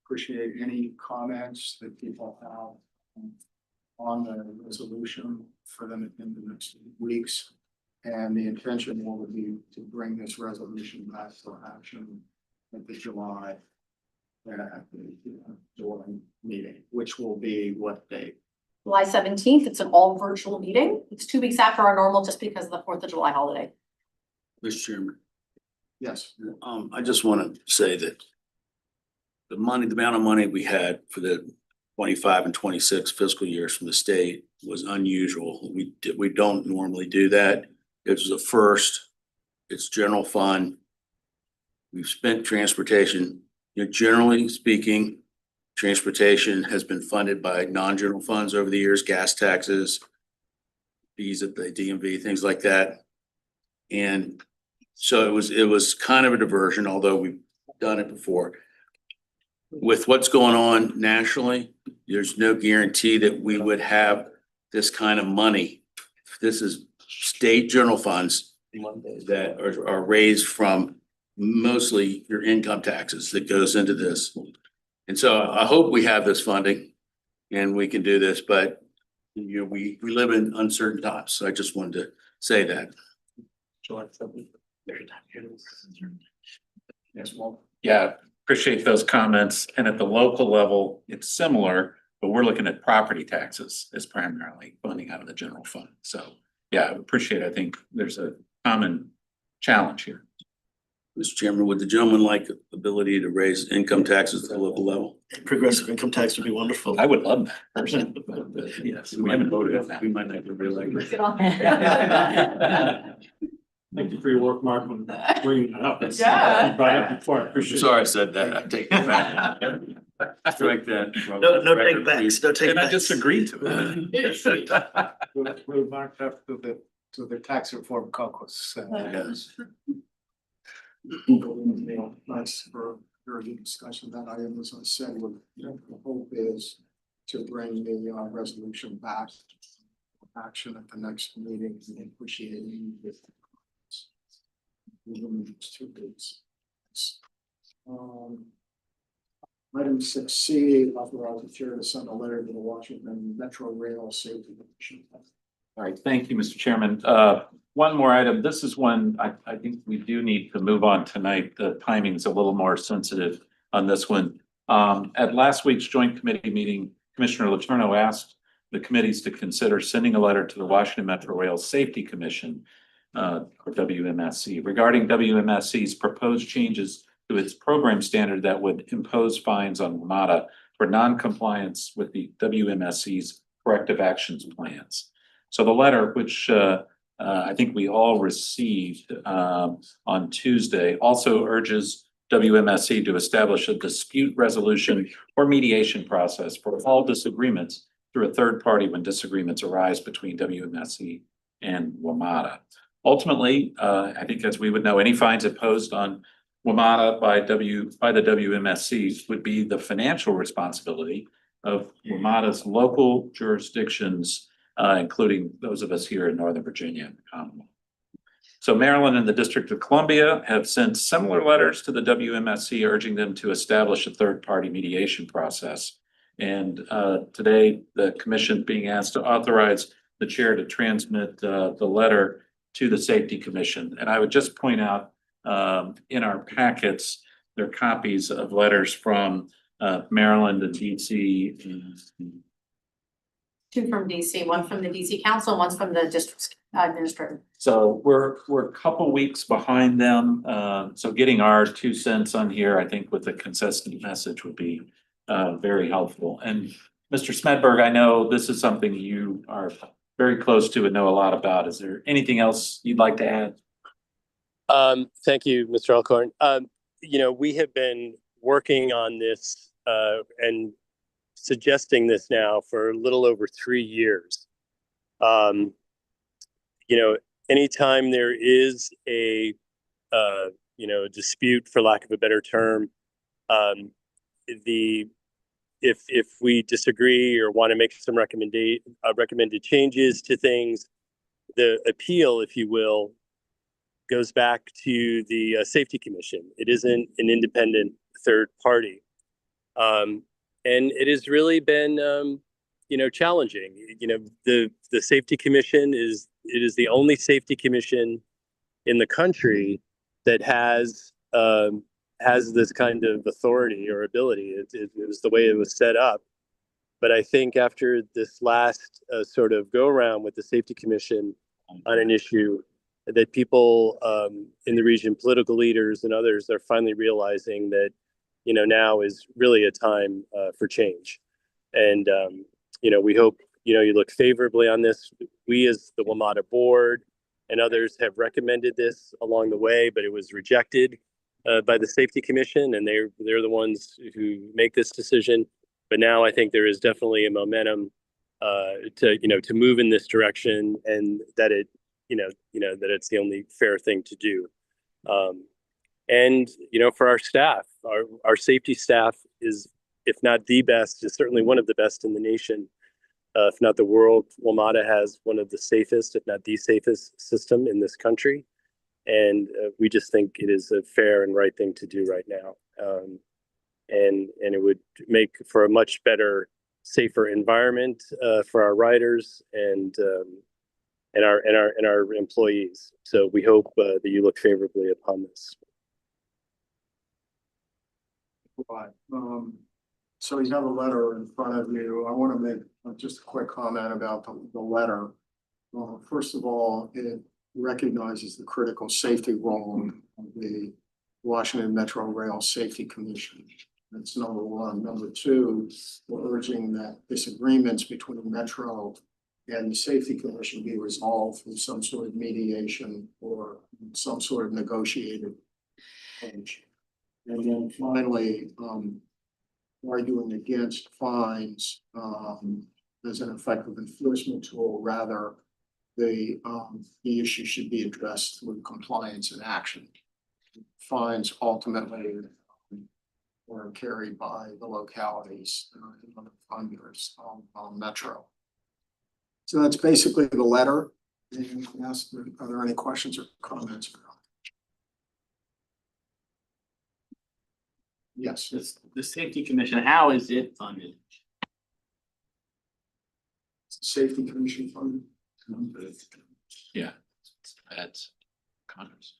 appreciate any comments that people have on the resolution for them in the next weeks. And the intention will be to bring this resolution back for action at the July joint meeting, which will be what date? July 17th, it's an all virtual meeting. It's 2 weeks after our normal, just because of the 4th of July holiday. Mr. Chairman, Yes. I just want to say that the amount of money we had for the 25 and 26 fiscal years from the state was unusual. We don't normally do that. It was a first. It's general fund. We've spent transportation. Generally speaking, transportation has been funded by non-general funds over the years, gas taxes, fees at the DMV, things like that. And so it was kind of a diversion, although we've done it before. With what's going on nationally, there's no guarantee that we would have this kind of money. This is state general funds that are raised from mostly your income taxes that goes into this. And so I hope we have this funding and we can do this, but we live in uncertain times. So I just wanted to say that. Yes, well. Yeah, appreciate those comments. And at the local level, it's similar, but we're looking at property taxes as primarily funding out of the general fund. So yeah, I appreciate it. I think there's a common challenge here. Mr. Chairman, would the gentleman like the ability to raise income taxes at the local level? Progressive income tax would be wonderful. I would love that personally, but yes, we haven't voted on that. We might not be really like. Thank you for your work, Mark, on bringing it up. Yeah. You brought it up before. I appreciate it. Sorry I said that. I take it back. Strike that. No take backs, no take And I backs. disagree to it. We'll mark up to the tax reform caucus. Yes. Nice for a very good discussion. That item, as I said, the hope is to bring the resolution back to action at the next meeting and appreciating with within the next 2 weeks. Item 6C, authorize the chair to send a letter to the Washington Metro Rail Safety Commission. All right, thank you, Mr. Chairman. One more item. This is one I think we do need to move on tonight. The timing is a little more sensitive on this one. At last week's joint committee meeting, Commissioner Letourneau asked the committees to consider sending a letter to the Washington Metro Rail Safety Commission, or WMSC, regarding WMSC's proposed changes to its program standard that would impose fines on WMATA for non-compliance with the WMSC's corrective actions plans. So the letter, which I think we all received on Tuesday, also urges WMSC to establish a dispute resolution or mediation process for all disagreements through a third party when disagreements arise between WMSC and WMATA. Ultimately, I think as we would know, any fines imposed on WMATA by the WMSC would be the financial responsibility of WMATA's local jurisdictions, including those of us here in Northern Virginia and the Commonwealth. So Maryland and the District of Columbia have sent similar letters to the WMSC urging them to establish a third-party mediation process. And today, the commission being asked to authorize the chair to transmit the letter to the Safety Commission. And I would just point out in our packets, there are copies of letters from Maryland and DC. Two from DC, one from the DC Council, one's from the district administrator. So we're a couple weeks behind them. So getting our 2 cents on here, I think with a consistent message would be very helpful. And Mr. Smedberg, I know this is something you are very close to and know a lot about. Is there anything else you'd like to add? Thank you, Mr. Alcorn. We have been working on this and suggesting this now for a little over 3 years. Anytime there is a dispute, for lack of a better term, if we disagree or want to make some recommended changes to things, the appeal, if you will, goes back to the Safety Commission. It isn't an independent third party. And it has really been, challenging. The Safety Commission is the only safety commission in the country that has this kind of authority or ability. It was the way it was set up. But I think after this last sort of go around with the Safety Commission on an issue, that people in the region, political leaders and others, are finally realizing that, now is really a time for change. And, we hope, you look favorably on this. We as the WMATA board and others have recommended this along the way, but it was rejected by the Safety Commission, and they're the ones who make this decision. But now I think there is definitely a momentum to move in this direction, and that that it's the only fair thing to do. And for our staff, our safety staff is, if not the best, is certainly one of the best in the nation, if not the world. WMATA has one of the safest, if not the safest system in this country. And we just think it is a fair and right thing to do right now. And it would make for a much better, safer environment for our riders and our employees. So we hope that you look favorably upon this. Right. So you have a letter in front of you. I want to make just a quick comment about the letter. First of all, it recognizes the critical safety role of the Washington Metro Rail Safety Commission. That's number one. Number two, we're urging that disagreements between Metro and the Safety Commission be resolved through some sort of mediation or some sort of negotiated approach. And then finally, arguing against fines as an effective enforcement tool. Rather, the issue should be addressed through compliance and action. Fines ultimately were carried by the localities and other funders on Metro. So that's basically the letter. And ask, are there any questions or comments? Yes. The Safety Commission, how is it funded? Safety Commission funded. Yeah, that's Congress.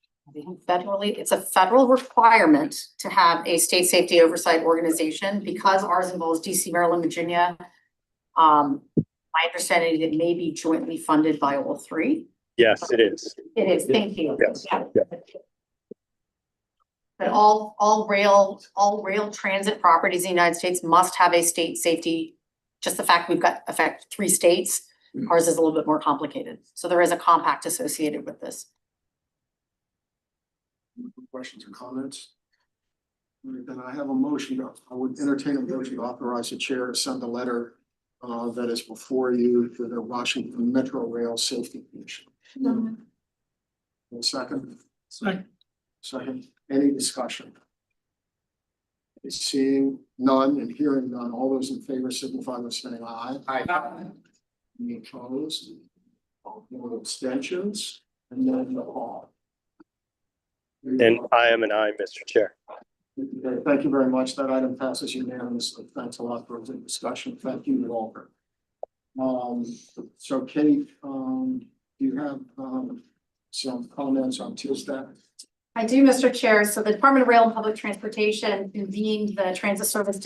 Federally, it's a federal requirement to have a state safety oversight organization. Because ours involves DC, Maryland, Virginia. My understanding is it may be jointly funded by all three. Yes, it is. It is, thank you. Yes. Yeah. Yeah. But all rail transit properties in the United States must have a state safety. Just the fact we've got affect 3 states, ours is a little bit more complicated. So there is a compact associated with this. Questions or comments? All right, then I have a motion. I would entertain a motion to authorize the chair to send a letter that is before you to the Washington Metro Rail Safety Commission. One second. Second. Any discussion? Seeing none and hearing none, all those in favor signify by saying aye. Aye. Any opposed? No abstentions? And then the all. And I am an aye, Mr. Chair. Okay, thank you very much. That item passes unanimously. Thanks a lot for the discussion. Thank you, Walter. So Kate, do you have, some comments on TISDAC? I do, Mr. Chair. So the Department of Rail and Public Transportation convened the Transit Service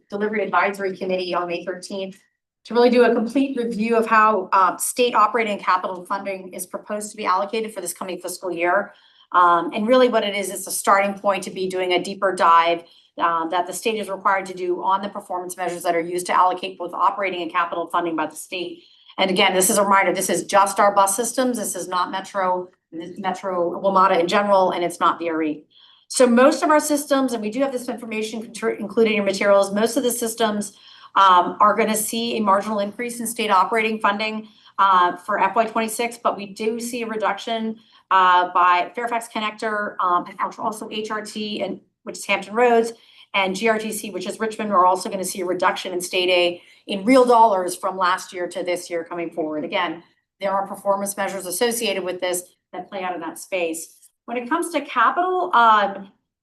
Delivery Advisory Committee on May 13th to really do a complete review of how state operating and capital funding is proposed to be allocated for this coming fiscal year. And really what it is a starting point to be doing a deeper dive that the state is required to do on the performance measures that are used to allocate both operating and capital funding by the state. And again, this is a reminder, this is just our bus systems. This is not Metro WMATA in general, and it's not DRE. So most of our systems, and we do have this information included in your materials, most of the systems are going to see a marginal increase in state operating funding for FY26, but we do see a reduction by Fairfax Connector, and also HRT, and which is Hampton Roads, and GRTC, which is Richmond. We're also going to see a reduction in state aid in real dollars from last year to this year coming forward. Again, there are performance measures associated with this that play out in that space. When it comes to capital,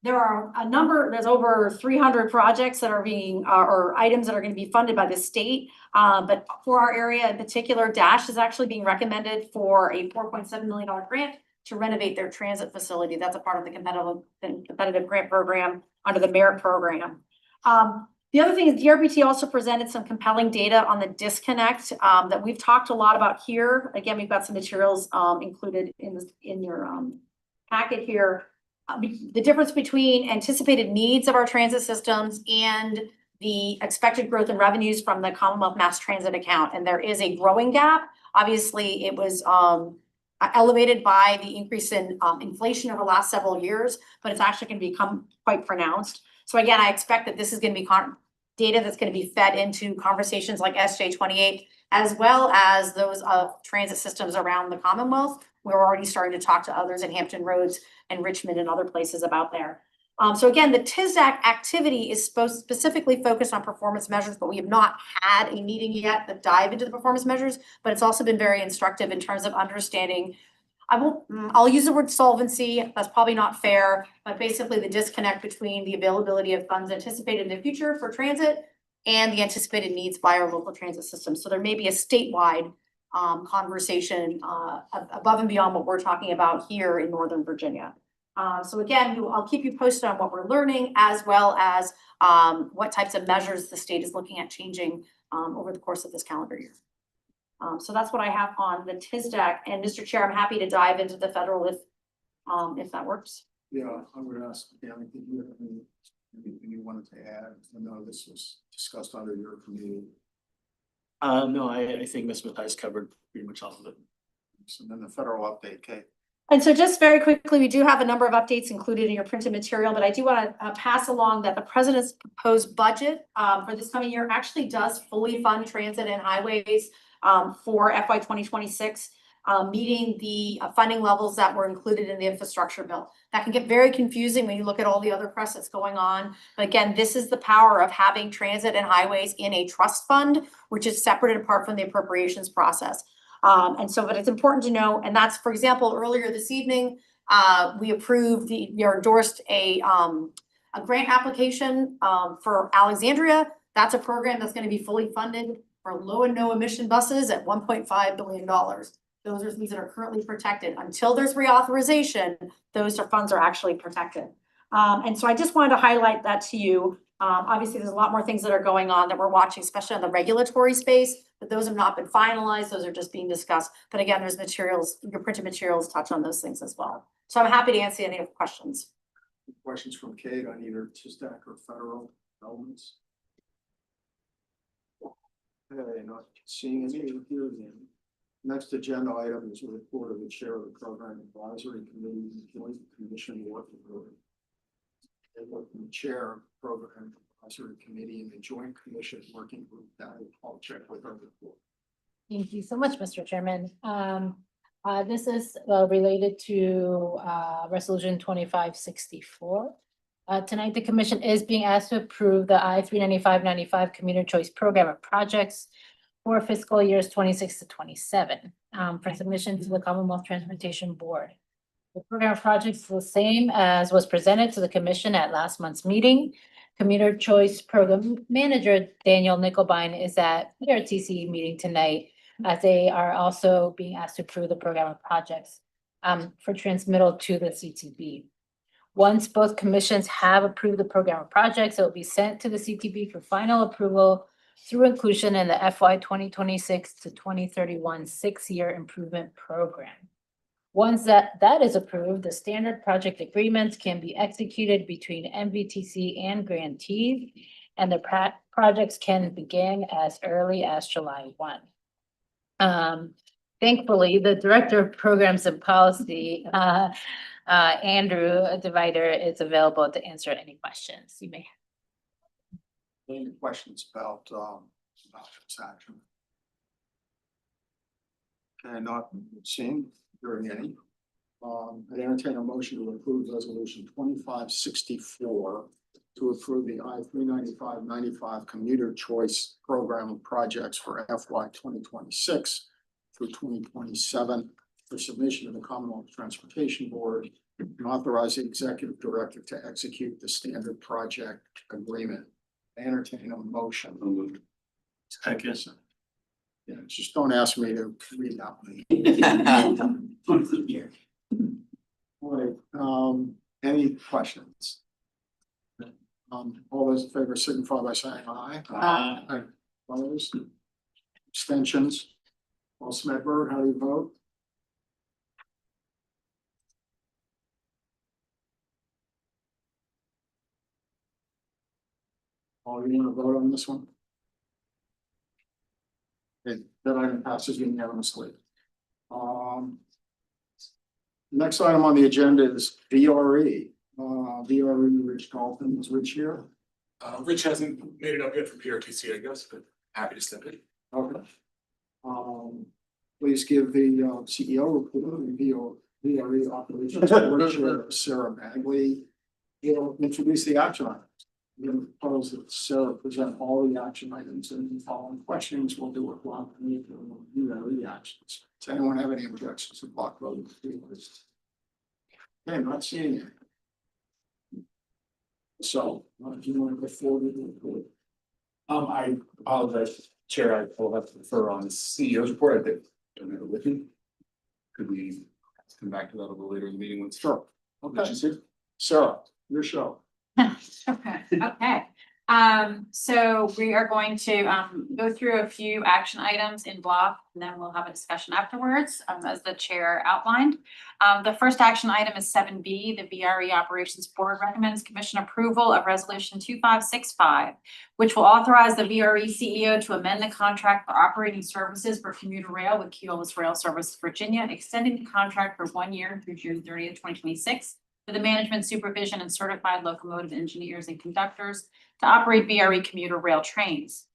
there are a number, there's over 300 projects that are being, or items that are going to be funded by the state. But for our area in particular, DASH is actually being recommended for a $4.7 million grant to renovate their transit facility. That's a part of the competitive grant program under the merit program. The other thing is DRBT also presented some compelling data on the disconnect that we've talked a lot about here. Again, we've got some materials included in your packet here. The difference between anticipated needs of our transit systems and the expected growth in revenues from the Commonwealth Mass Transit account. And there is a growing gap. Obviously, it was elevated by the increase in inflation over the last several years, but it's actually going to become quite pronounced. So again, I expect that this is going to be data that's going to be fed into conversations like SJ28, as well as those of transit systems around the Commonwealth. We're already starting to talk to others in Hampton Roads and Richmond and other places about there. So again, the TISDAC activity is specifically focused on performance measures, but we have not had a meeting yet that dive into the performance measures, but it's also been very instructive in terms of understanding. I'll use the word solvency. That's probably not fair, but basically the disconnect between the availability of funds anticipated in the future for transit and the anticipated needs by our local transit system. So there may be a statewide conversation above and beyond what we're talking about here in Northern Virginia. So again, I'll keep you posted on what we're learning, as well as what types of measures the state is looking at changing over the course of this calendar year. So that's what I have on the TISDAC. And Mr. Chair, I'm happy to dive into the federal if that works. Yeah, I would ask, Danny, did you have anything you wanted to add? I know this was discussed under your committee. No, I think Ms. Matthijs covered pretty much all of it. So then the federal update, Kate. And so just very quickly, we do have a number of updates included in your printed material, but I do want to pass along that the president's proposed budget for this coming year actually does fully fund transit and highways for FY 2026, meeting the funding levels that were included in the infrastructure bill. That can get very confusing when you look at all the other press that's going on. But again, this is the power of having transit and highways in a trust fund, which is separate and apart from the appropriations process. But it's important to know, and that's, for example, earlier this evening, we endorsed a grant application for Alexandria. That's a program that's going to be fully funded for low and no emission buses at $1.5 billion. Those are things that are currently protected. Until there's reauthorization, those funds are actually protected. And so I just wanted to highlight that to you. Obviously, there's a lot more things that are going on that we're watching, especially on the regulatory space, but those have not been finalized. Those are just being discussed. But again, there's materials, your printed materials touch on those things as well. So I'm happy to answer any questions. Questions from Kate on either TISDAC or federal elements? Okay, not seeing any here then. Next agenda item is a report of the chair of the program advisory committee and joint commission working group. The chair of the program advisory committee and the joint commission working group. That I'll check with her report. Thank you so much, Mr. Chairman. This is related to resolution 2564. Tonight, the commission is being asked to approve the I-395-95 Commuter Choice Program of projects for fiscal years 26 to 27 for submission to the Commonwealth Transportation Board. The program of projects is the same as was presented to the commission at last month's meeting. Commuter Choice Program Manager Daniel Nickelbein is at NVTC meeting tonight, as they are also being asked to approve the program of projects for transmittal to the CTB. Once both commissions have approved the program of projects, it will be sent to the CTB for final approval through inclusion in the FY 2026 to 2031 6-year improvement program. Once that is approved, the standard project agreements can be executed between NVTC and grantees, and the projects can begin as early as July 1. Thankfully, the Director of Programs and Policy, Andrew Divider, is available to answer any questions you may have. Any questions about this action? Okay, not seeing, hearing any. I entertain a motion to approve resolution 2564 to approve the I-395-95 commuter choice program of projects for FY 2026 through 2027 for submission to the Commonwealth Transportation Board and authorize the executive director to execute the standard project agreement. I entertain a motion. Second. Yeah, just don't ask me to read that one. All right, any questions? All those in favor signify by saying aye. Aye. Opposed? Abstentions? Paul Smedberg, how do you vote? Paul, you want to vote on this one? Okay, that item passes unanimously. Next item on the agenda is VRE. VRE, Rich Dalton, is Rich here? Rich hasn't made it up yet from PRTC, I guess, but happy to step in. Okay. Please give the CEO report of the VRE operations board chair, Sarah Bagley. He'll introduce the action items. We propose that Sarah present all the action items, and following questions, we'll do a block vote and VRE actions. Does anyone have any objections to block voting? Okay, not seeing it. So, do you want to go forward with the report? I apologize, Chair, I will have to refer on the CEO's report. I don't have it with me. Could we come back to that a little later in the meeting? Sure. Okay. Okay. Sarah, your show. Okay, so we are going to go through a few action items in block, and then we'll have a discussion afterwards, as the chair outlined. The first action item is 7B. The VRE Operations Board recommends commission approval of resolution 2565, which will authorize the VRE CEO to amend the contract for operating services for commuter rail with Keolis Rail Services Virginia, extending the contract for 1 year through June 30th, 2026. For the management, supervision, and certified locomotive engineers and conductors to operate VRE commuter rail trains.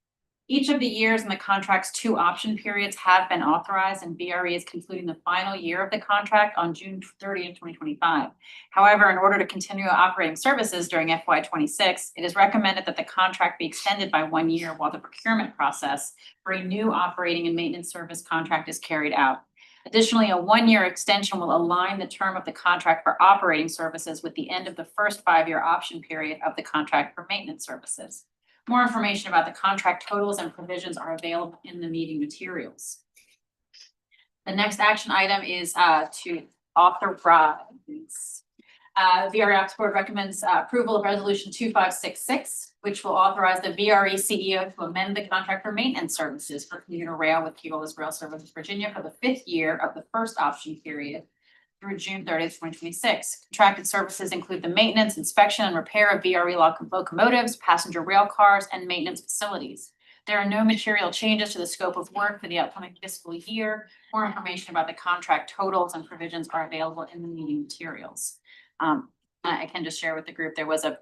Each of the years in the contract's 2 option periods have been authorized, and VRE is concluding the final year of the contract on June 30th, 2025. However, in order to continue operating services during FY 26, it is recommended that the contract be extended by 1 year while the procurement process for a new operating and maintenance service contract is carried out. Additionally, a 1-year extension will align the term of the contract for operating services with the end of the first 5-year option period of the contract for maintenance services. More information about the contract totals and provisions are available in the meeting materials. The next action item is to authorize. VRE Ops Board recommends approval of resolution 2566, which will authorize the VRE CEO to amend the contract for maintenance services for commuter rail with Keolis Rail Services Virginia for the 5th year of the first option period through June 30th, 2026. Contracted services include the maintenance, inspection, and repair of VRE locomotives, passenger rail cars, and maintenance facilities. There are no material changes to the scope of work for the upcoming fiscal year. More information about the contract totals and provisions are available in the meeting materials. I can just share with the group, there was a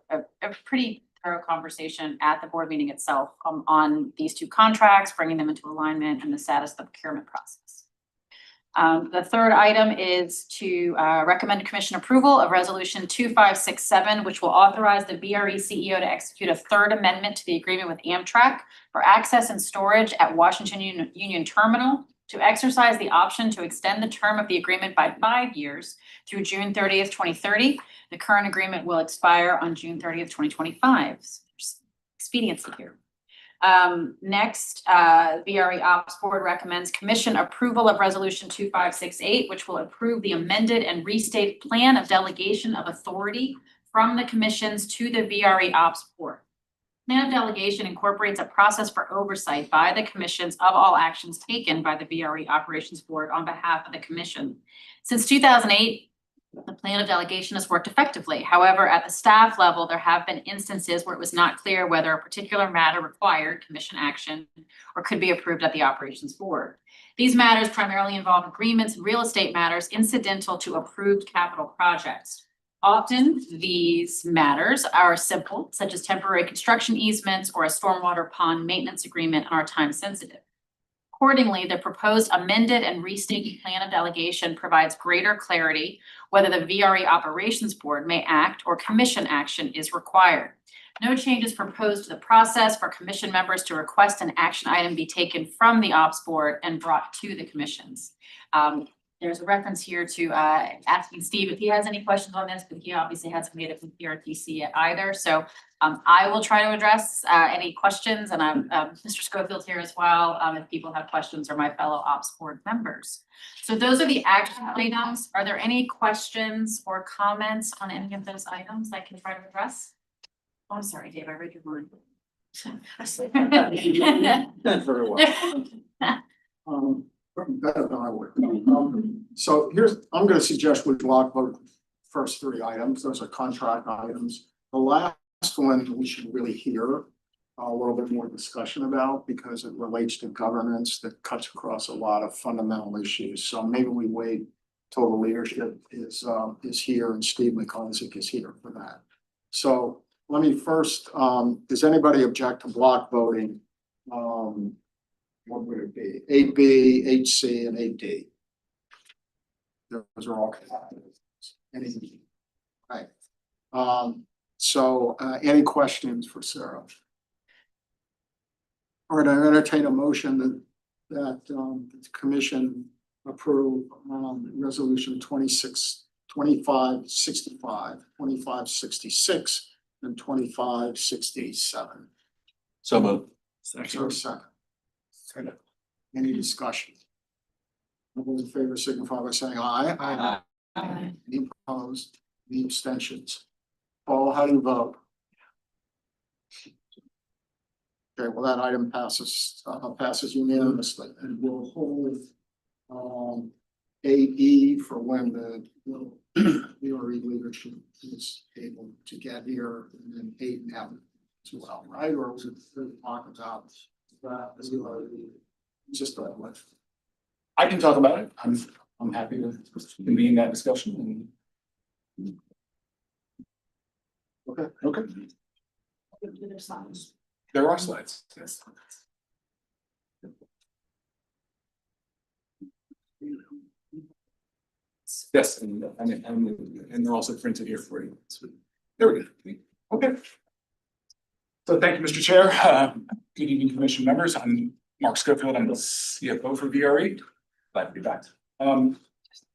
pretty thorough conversation at the board meeting itself on these 2 contracts, bringing them into alignment and the status of the procurement process. The third item is to recommend commission approval of resolution 2567, which will authorize the VRE CEO to execute a 3rd amendment to the agreement with Amtrak for access and storage at Washington Union Terminal to exercise the option to extend the term of the agreement by 5 years through June 30th, 2030. The current agreement will expire on June 30th, 2025. expediency here. Next, VRE Ops Board recommends commission approval of resolution 2568, which will approve the amended and restated plan of delegation of authority from the commissions to the VRE Ops Board. Plan of delegation incorporates a process for oversight by the commissions of all actions taken by the VRE Operations Board on behalf of the commission. Since 2008, the plan of delegation has worked effectively. However, at the staff level, there have been instances where it was not clear whether a particular matter required commission action or could be approved at the Operations Board. These matters primarily involve agreements and real estate matters incidental to approved capital projects. Often, these matters are simple, such as temporary construction easements or a stormwater pond maintenance agreement, and are time sensitive. Accordingly, the proposed amended and restated plan of delegation provides greater clarity whether the VRE Operations Board may act or commission action is required. No changes proposed to the process for commission members to request an action item be taken from the Ops Board and brought to the commissions. There's a reference here to asking Steve if he has any questions on this, but he obviously hasn't made it from NVTC yet either. So I will try to address any questions, and Mr. Schofield here as well, if people have questions, or my fellow Ops Board members. So those are the action items. Are there any questions or comments on any of those items I can try to address? Oh, I'm sorry, Dave, I read your mind. Very well. Better than I would. So I'm gonna suggest we block vote first three items. Those are contract items. The last one we should really hear a little bit more discussion about, because it relates to governance that cuts across a lot of fundamental issues. So maybe we wait till the leadership is here and Steve McConaughey is here for that. So let me first, does anybody object to block voting? What would it be? 8B, 8C, and 8D. Those are all. Any, right. So any questions for Sarah? All right, I entertain a motion that the commission approve resolution 2565, 2566, and 2567. So moved. Second. Any discussion? All in favor signify by saying aye. Aye. Any opposed? Any abstentions? Paul, how do you vote? Okay, well, that item passes unanimously, and we'll hold AE for when the VRE leadership is able to get here, and then 8 and F as well, right? Or was it talk about that as well? Just I can talk about it. I'm happy to convene that discussion. Okay. There are slides, yes. Yes, and they're also printed here for you. There we go. Okay. So thank you, Mr. Chair. Good evening, commission members. I'm Mark Schofield. I'm the CFO for VRE. Glad to be back.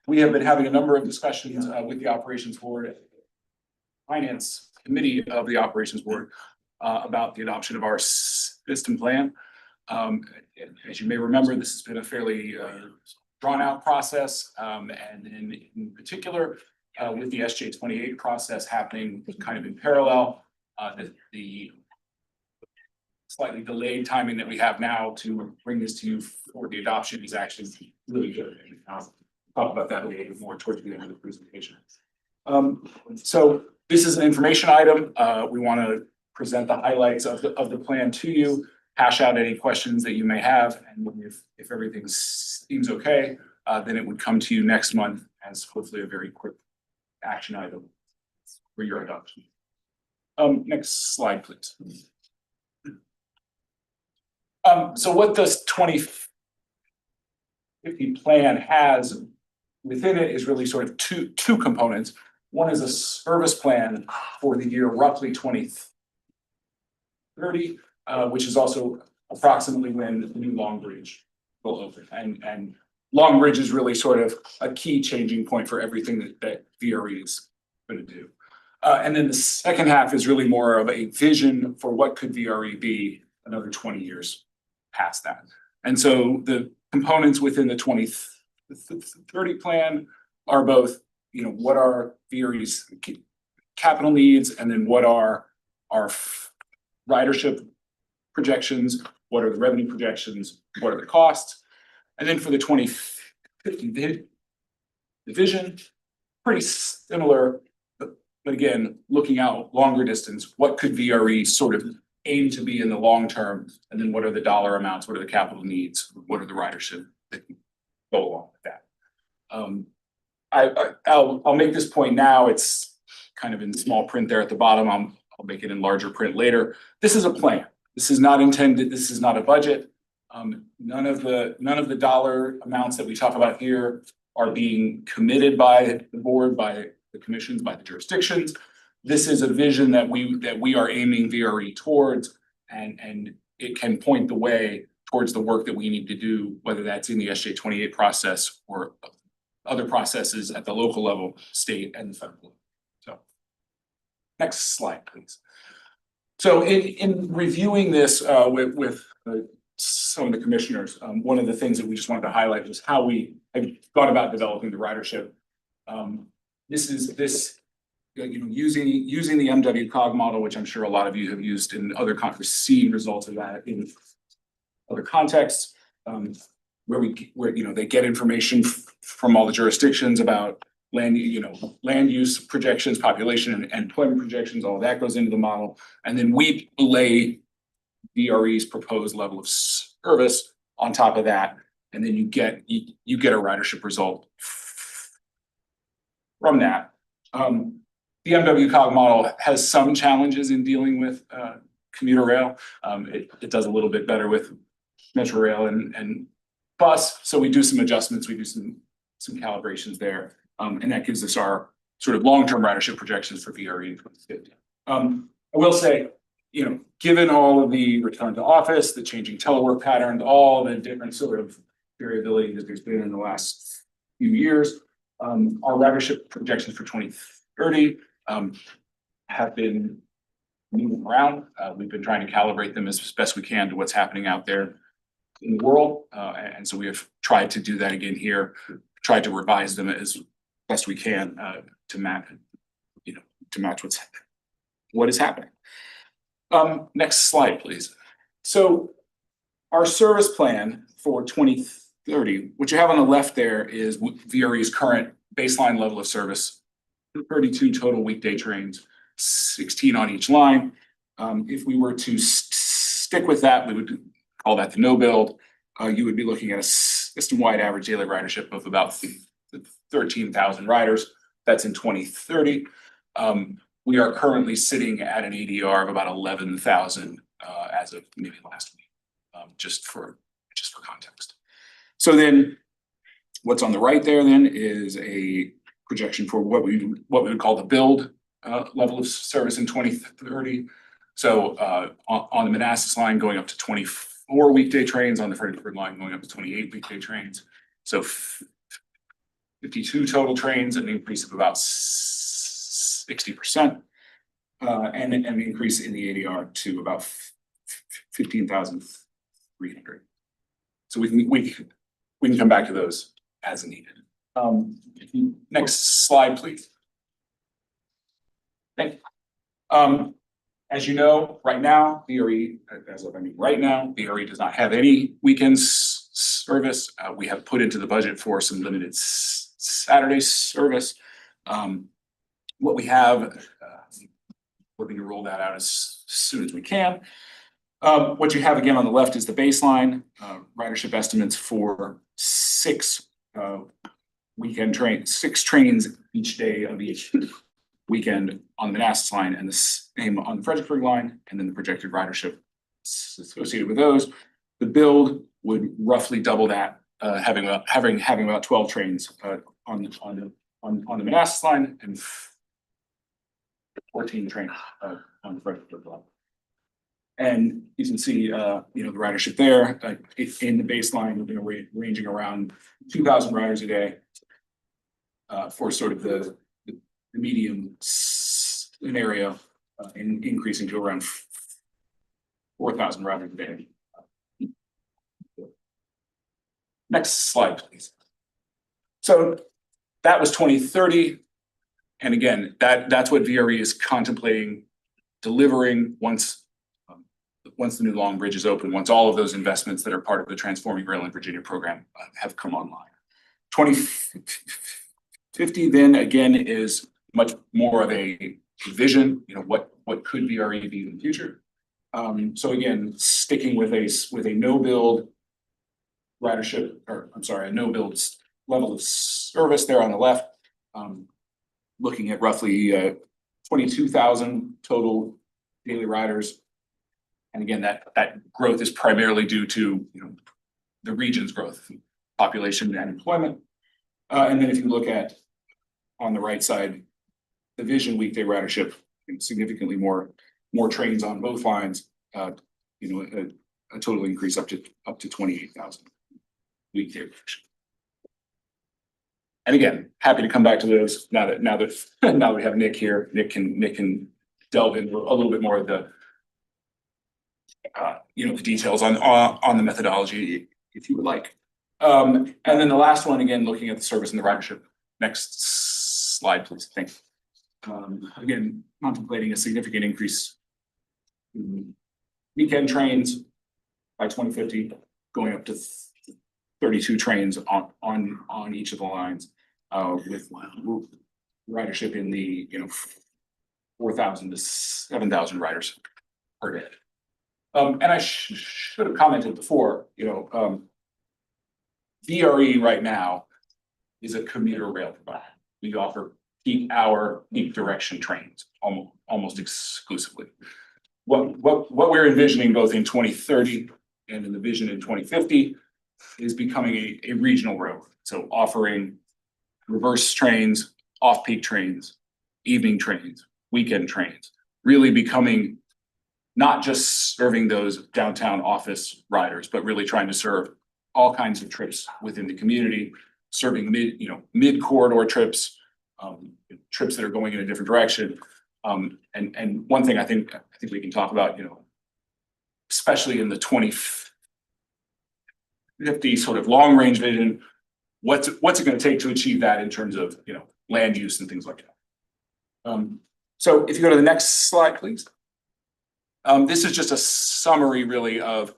We have been having a number of discussions with the Operations Board, Finance Committee of the Operations Board, about the adoption of our system plan. As you may remember, this has been a fairly drawn out process, and in particular, with the SJ28 process happening kind of in parallel, the slightly delayed timing that we have now to bring this to you for the adoption is actually really good. And I'll talk about that a little bit more towards the end of the presentation. So this is an information item. We want to present the highlights of the plan to you, hash out any questions that you may have, and if everything seems okay, then it would come to you next month as hopefully a very quick action item for your adoption. Next slide, please. So what this 2050 plan has within it is really sort of two components. One is a service plan for the year roughly 2030, which is also approximately when the new Long Bridge will open. And Long Bridge is really sort of a key changing point for everything that VRE is going to do. And then the second half is really more of a vision for what could VRE be another 20 years past that. And so the components within the 2030 plan are both, what are VRE's capital needs, and then what are our ridership projections, what are the revenue projections, what are the costs? And then for the 2050 vision, pretty similar, but again, looking out longer distance, what could VRE sort of aim to be in the long term? And then what are the dollar amounts, what are the capital needs, what are the ridership that go along with that? I'll make this point now. It's kind of in small print there at the bottom. I'll make it in larger print later. This is a plan. This is not intended, this is not a budget. None of the dollar amounts that we talk about here are being committed by the board, by the commissions, by the jurisdictions. This is a vision that we are aiming VRE towards, and it can point the way towards the work that we need to do, whether that's in the SJ28 process or other processes at the local level, state and federal level. So next slide, please. So in reviewing this with some of the commissioners, one of the things that we just wanted to highlight was how we have gone about developing the ridership. Using the MWCOG model, which I'm sure a lot of you have used in other seen results of that in other contexts, where they get information from all the jurisdictions about land use projections, population and employment projections, all of that goes into the model. And then we lay VRE's proposed level of service on top of that. And then you get a ridership result from that. The MWCOG model has some challenges in dealing with commuter rail. It does a little bit better with Metro Rail and bus. So we do some adjustments, we do some calibrations there. And that gives us our sort of long-term ridership projections for VRE in 2050. I will say, given all of the return to office, the changing telework patterns, all the different sort of variability that there's been in the last few years, our ridership projections for 2030 have been moving around. We've been trying to calibrate them as best we can to what's happening out there in the world. And so we have tried to do that again here, tried to revise them as best we can to match what is happening. Next slide, please. So our service plan for 2030, what you have on the left there is VRE's current baseline level of service, 32 total weekday trains, 16 on each line. If we were to stick with that, we would call that the no build. You would be looking at a system-wide average daily ridership of about 13,000 riders. That's in 2030. We are currently sitting at an ADR of about 11,000 as of maybe last week, just for context. So then what's on the right there then is a projection for what we would call the build level of service in 2030. So on the Manassas line going up to 24 weekday trains, on the Fredericksburg line going up to 28 weekday trains. So 52 total trains, an increase of about 60%, and an increase in the ADR to about 15,300. So we can come back to those as needed. Next slide, please. Thank you. As you know, right now, VRE does not have any weekend service. We have put into the budget for some limited Saturday service. What we have, we're going to roll that out as soon as we can. What you have again on the left is the baseline ridership estimates for 6 trains each day of each weekend on the Manassas line, and the same on the Fredericksburg line, and then the projected ridership associated with those. The build would roughly double that, having about 12 trains on the Manassas line and 14 trains on the Fredericksburg line. And you can see, the ridership there in the baseline, ranging around 2,000 riders a day for sort of the medium an area increasing to around 4,000 riders a day. Next slide, please. So that was 2030. And again, that's what VRE is contemplating delivering once the new Long Bridge is open, once all of those investments that are part of the Transforming Rail in Virginia program have come online. 2050 then again is much more of a vision, what could VRE be in the future. So again, sticking with a no build ridership, or I'm sorry, a no build level of service there on the left, looking at roughly 22,000 total daily riders. And again, that growth is primarily due to the region's growth, population and employment. And then if you look at on the right side, the vision weekday ridership, significantly more trains on both lines, a total increase up to 28,000 weekday ridership. And again, happy to come back to those now that we have Nick here. Nick can delve into a little bit more of the the details on the methodology if you would like. And then the last one, again, looking at the service and the ridership. Next slide, please. Thanks. Again, contemplating a significant increase in weekend trains by 2050, going up to 32 trains on each of the lines, with ridership in the 4,000 to 7,000 riders per day. And I should have commented before, VRE right now is a commuter rail provider. We offer peak hour, peak direction trains almost exclusively. What we're envisioning both in 2030 and in the vision in 2050 is becoming a regional railroad. So offering reverse trains, off-peak trains, evening trains, weekend trains, really becoming not just serving those downtown office riders, but really trying to serve all kinds of trips within the community, serving mid corridor trips, trips that are going in a different direction. And one thing I think we can talk about, especially in the 2050 sort of long range vision, what's it going to take to achieve that in terms of land use and things like that. So if you go to the next slide, please. This is just a summary really of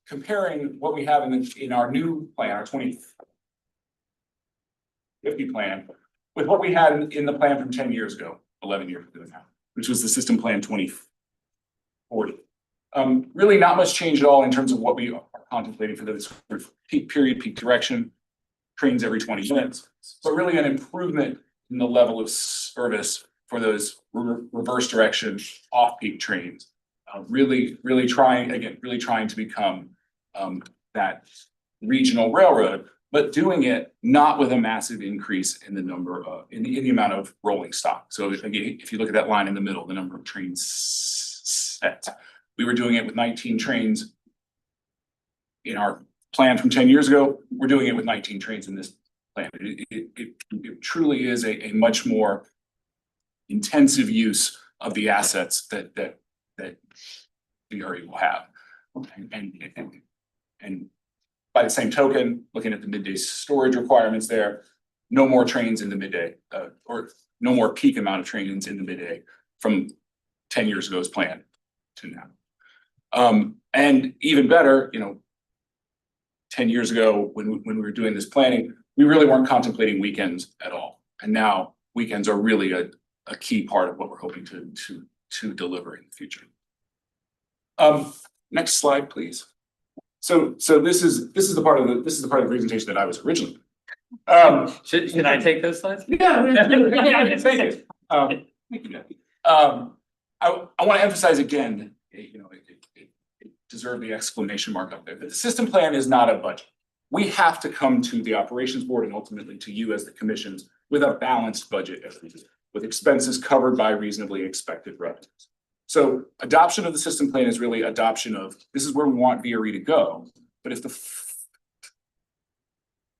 comparing what we have in our new plan, our 2050 plan, with what we had in the plan from 10 years ago, 11 years ago now, which was the system plan 2040. Really not much change at all in terms of what we are contemplating for this peak period, peak direction, trains every 20 minutes, but really an improvement in the level of service for those reverse direction off-peak trains. Really trying to become that regional railroad, but doing it not with a massive increase in the number of in the amount of rolling stock. So again, if you look at that line in the middle, the number of trains set, we were doing it with 19 trains in our plan from 10 years ago. We're doing it with 19 trains in this plan. It truly is a much more intensive use of the assets that VRE will have. And by the same token, looking at the midday storage requirements there, no more trains in the midday, or no more peak amount of trains in the midday from 10 years ago's plan to now. And even better, 10 years ago when we were doing this planning, we really weren't contemplating weekends at all. And now weekends are really a key part of what we're hoping to deliver in the future. Next slide, please. So this is the part of the presentation that I was originally. Should I take those slides? Yeah, thank you. Thank you. I want to emphasize again, it deserved the exclamation mark up there, that the system plan is not a budget. We have to come to the operations board and ultimately to you as the commissions with a balanced budget, with expenses covered by reasonably expected revenues. So adoption of the system plan is really adoption of, this is where we want VRE to go. But if the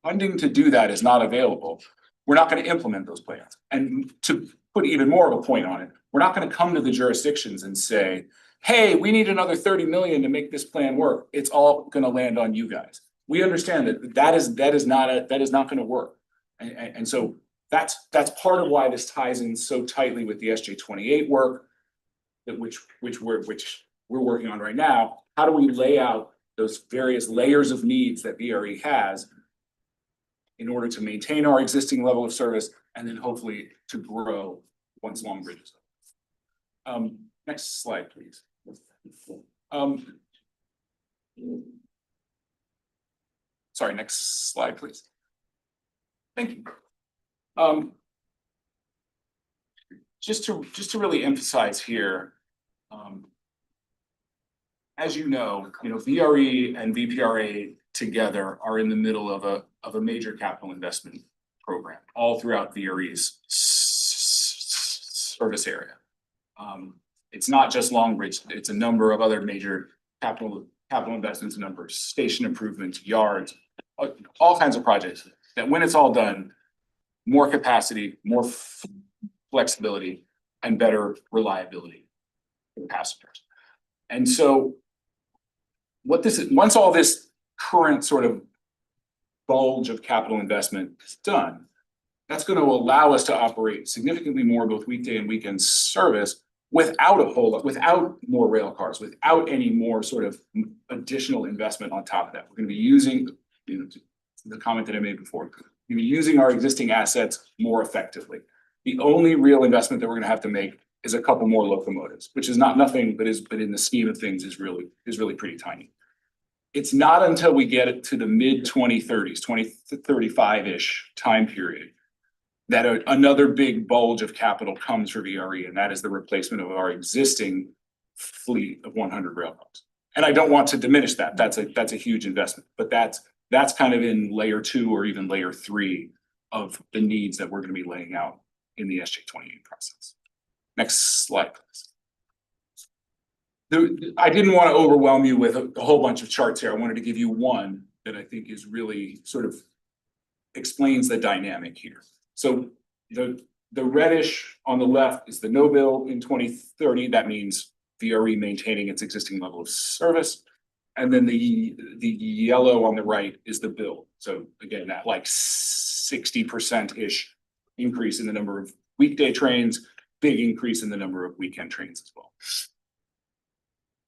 funding to do that is not available, we're not going to implement those plans. And to put even more of a point on it, we're not gonna come to the jurisdictions and say, hey, we need another 30 million to make this plan work. It's all gonna land on you guys. We understand that is not gonna work. And so that's part of why this ties in so tightly with the SJ28 work which we're working on right now. How do we lay out those various layers of needs that VRE has in order to maintain our existing level of service and then hopefully to grow once Long Bridge is up. Next slide, please. Sorry, next slide, please. Thank you. Just to really emphasize here, as you know, VRE and VPRA together are in the middle of a major capital investment program all throughout VRE's service area. It's not just Long Bridge, it's a number of other major capital investments, a number of station improvements, yards, all kinds of projects that when it's all done, more capacity, more flexibility, and better reliability for passengers. And so what this is, once all this current sort of bulge of capital investment is done, that's going to allow us to operate significantly more both weekday and weekend service without more rail cars, without any more sort of additional investment on top of that. We're going to be using, the comment that I made before, we're going to be using our existing assets more effectively. The only real investment that we're going to have to make is a couple more locomotives, which is not nothing, but in the scheme of things is really pretty tiny. It's not until we get it to the mid 2030s, 2035-ish time period, that another big bulge of capital comes for VRE, and that is the replacement of our existing fleet of 100 railcars. And I don't want to diminish that. That's a huge investment, but that's kind of in layer 2 or even layer 3 of the needs that we're going to be laying out in the SJ28 process. Next slide, please. I didn't want to overwhelm you with a whole bunch of charts here. I wanted to give you one that I think is really sort of explains the dynamic here. So the reddish on the left is the no bill in 2030. That means VRE maintaining its existing level of service. And then the yellow on the right is the bill. So again, that like 60%-ish increase in the number of weekday trains, big increase in the number of weekend trains as well.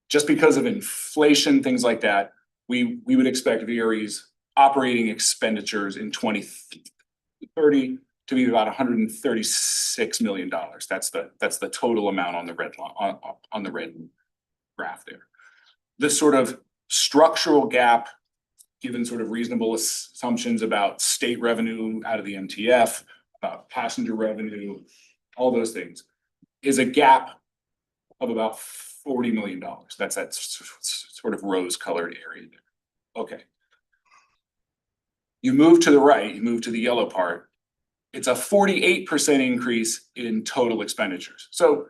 Just because of inflation, things like that, we would expect VRE's operating expenditures in 2030 to be about $136 million. That's the total amount on the red line, on the red graph there. This sort of structural gap, given sort of reasonable assumptions about state revenue out of the MTF, about passenger revenue, all those things, is a gap of about $40 million. That's that sort of rose-colored area there. Okay. You move to the right, you move to the yellow part, it's a 48% increase in total expenditures. So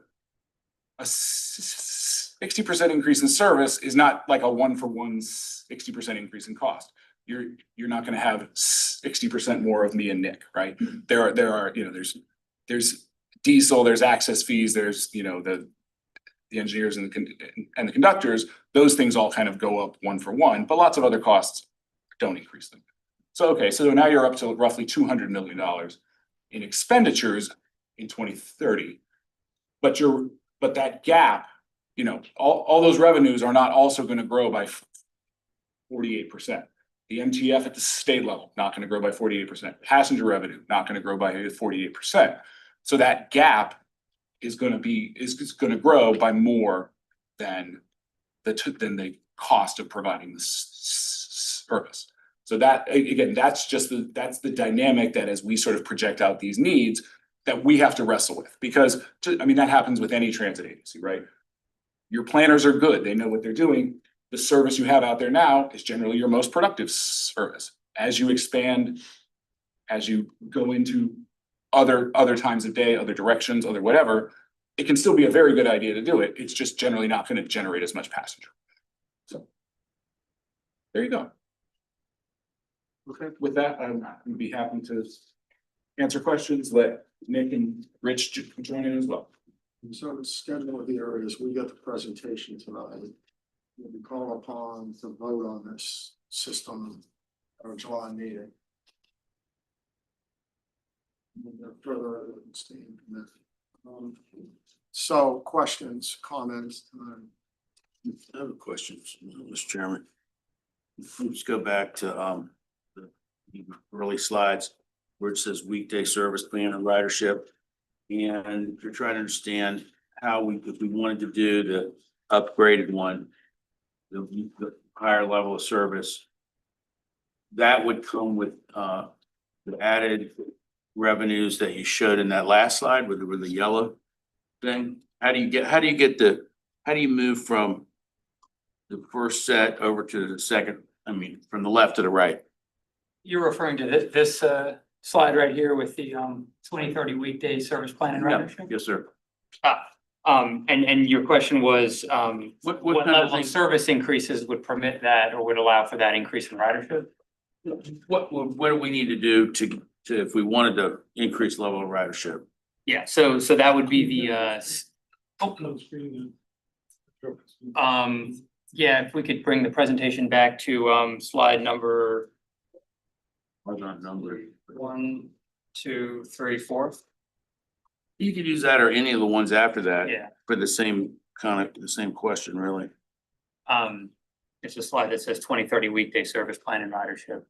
a 60% increase in service is not like a one-for-one 60% increase in cost. You're not going to have 60% more of me and Nick, right? There are there's diesel, there's access fees, there's the engineers and the conductors. Those things all kind of go up one for one, but lots of other costs don't increase them. So okay, so now you're up to roughly $200 million in expenditures in 2030, but that gap, all those revenues are not also going to grow by 48%. The MTF at the state level, not going to grow by 48%. Passenger revenue, not going to grow by 48%. So that gap is going to grow by more than the cost of providing the service. So that, again, that's the dynamic that as we sort of project out these needs that we have to wrestle with, because that happens with any transit agency, right? Your planners are good. They know what they're doing. The service you have out there now is generally your most productive service. As you expand, as you go into other times of day, other directions, other whatever, it can still be a very good idea to do it. It's just generally not going to generate as much passenger. So there you go. Okay, with that, I'm be happy to answer questions, let Nick and Rich join in as well. So the schedule here is we get the presentation tonight. We'll be called upon to vote on this system at our July meeting. And then further evidence to implement. So questions, comments? I have a question, Mr. Chairman. Let's go back to the early slides where it says weekday service plan and ridership. And you're trying to understand how we, if we wanted to do the upgraded one, the higher level of service, that would come with the added revenues that you showed in that last slide with the yellow thing. How do you move from the first set over to the second, I mean, from the left to the right? You're referring to this slide right here with the 2030 weekday service plan and ridership? Yes, sir. And your question was What what kind of level of thing, service increases would permit that or would allow for that increase in ridership? what do we need to do to if we wanted to increase level of ridership? Yeah, so that would be the yeah, if we could bring the presentation back to slide number What's our number? 1, 2, 3, 4. You could use that or any of the ones after that. Yeah. For the same the same question, really. It's a slide that says 2030 weekday service plan and ridership.